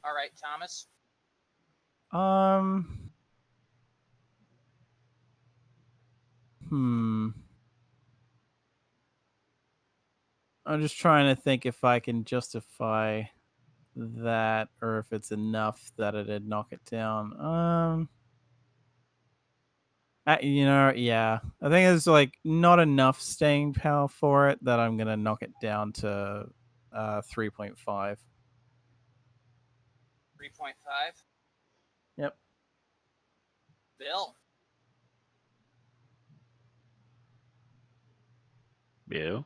All right, Thomas. Um. Hmm. I'm just trying to think if I can justify that or if it's enough that it'd knock it down. Yeah. I think there's like not enough staying power for it that I'm gonna knock it down to 3.5. 3.5. Yep. Bill. You?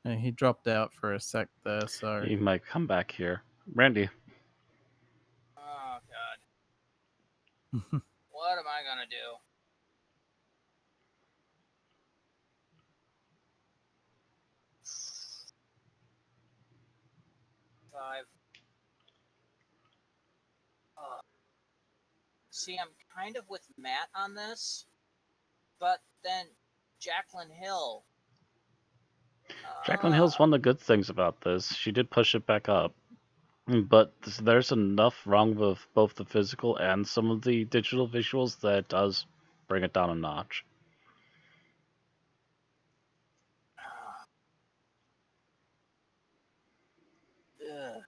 And he dropped out for a sec there, so He might come back here. Randy. Oh God. What am I gonna do? Five. See, I'm kind of with Matt on this, but then Jaclyn Hill. Jaclyn Hill's one of the good things about this. She did push it back up. But there's enough wrong with both the physical and some of the digital visuals that it does bring it down a notch. Ugh.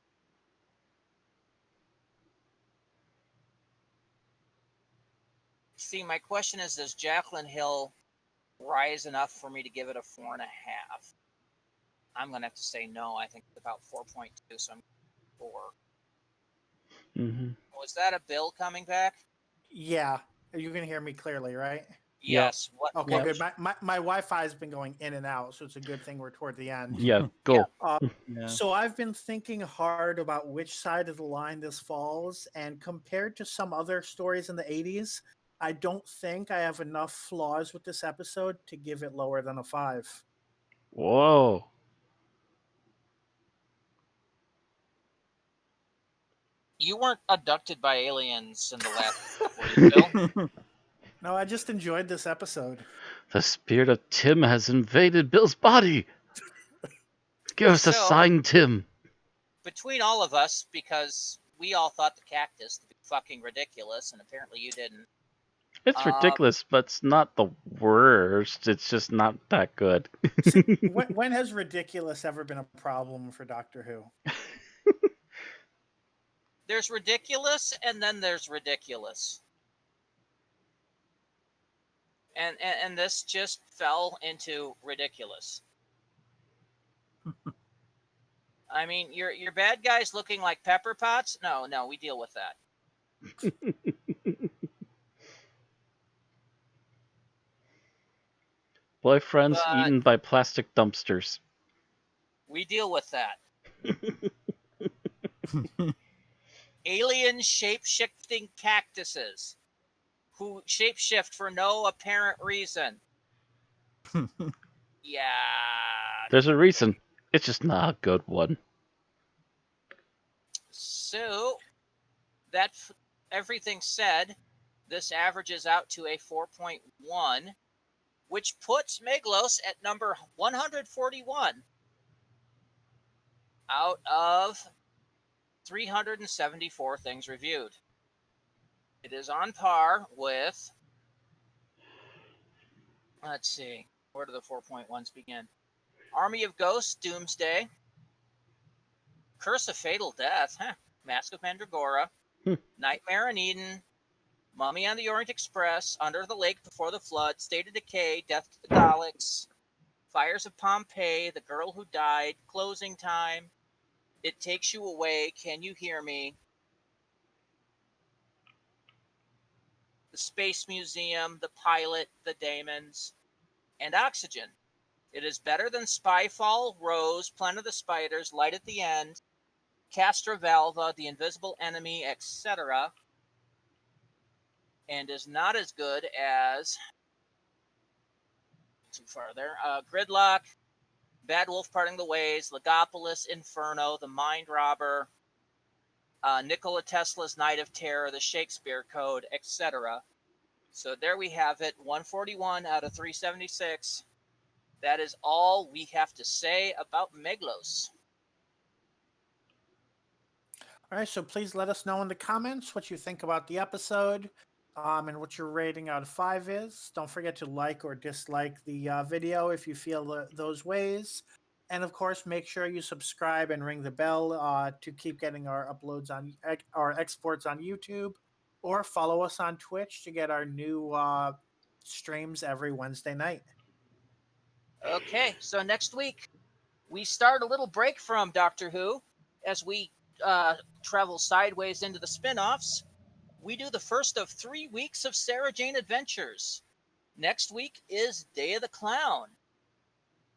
See, my question is, does Jaclyn Hill rise enough for me to give it a 4.5? I'm gonna have to say no. I think it's about 4.2, so I'm 4. Mm-hmm. Was that a Bill coming back? Yeah. You can hear me clearly, right? Yes. What? Okay, Yep. good. My Wi-Fi has been going in and out, so it's a good thing we're toward the end. Yeah, go. yeah. So I've been thinking hard about which side of the line this falls, and compared to some other stories in the 80s, I don't think I have enough flaws with this episode to give it lower than a 5. Whoa. You weren't abducted by aliens in the last, were you, Bill? No, I just enjoyed this episode. The spirit of Tim has invaded Bill's body. Give us a So- sign, Tim. Between all of us, because we all thought the cactus to be fucking ridiculous, and apparently you didn't. It's ridiculous, but it's not the worst. It's just not that good. See, when has ridiculous ever been a problem for Doctor Who? There's ridiculous, and then there's ridiculous. And this just fell into ridiculous. I mean, your bad guys looking like pepper pots? No, we deal with that. Boyfriends But eaten by plastic dumpsters. we deal with that. Alien shape-shifting cactuses who shapeshift for no apparent reason. Yeah. There's a reason. It's just not a good one. So, that everything said, this averages out to a 4.1, which puts Meglos at number 141 out of 374 things reviewed. It is on par with, let's see, where do the 4.1s begin? Army of Ghosts, Doomsday, Curse of Fatal Death, Mask of Mandragora, Nightmare in Eden, Mummy on the Orient Express, Under the Lake Before the Flood, State of Decay, Death to the Daleks, Fires of Pompeii, The Girl Who Died, Closing Time, It Takes You Away, Can You Hear Me, The Space Museum, The Pilot, The Daemons, and Oxygen. It is better than Spyfall, Rose, Planet of the Spiders, Light at the End, Castra Valva, The Invisible Enemy, etc., and is not as good as too far there. Gridlock, Bad Wolf Parting the Ways, Legopolis, Inferno, The Mind Robber, Nikola Tesla's Night of Terror, The Shakespeare Code, etc. So there we have it, 141 out of 376. That is all we have to say about Meglos. All right, so please let us know in the comments what you think about the episode, and what your rating out of 5 is. Don't forget to like or dislike the video if you feel those ways. And of course, make sure you subscribe and ring the bell to keep getting our uploads on our exports on YouTube, or follow us on Twitch to get our new streams every Wednesday night. Okay, so next week we start a little break from Doctor Who as we travel sideways into the spin-offs. We do the first of 3 weeks of Sarah Jane Adventures. Next week is Day of the Clown,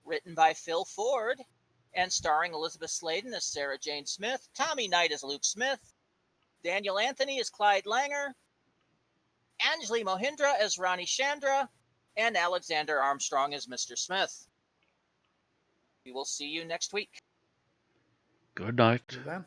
written by Phil Ford and starring Elizabeth Sladen as Sarah Jane Smith, Tommy Knight as Luke Smith, Daniel Anthony as Clyde Langer, Anjali Mohindra as Ronnie Chandra, and Alexander Armstrong as Mr. Smith. We will see you next week. Good night. See you then.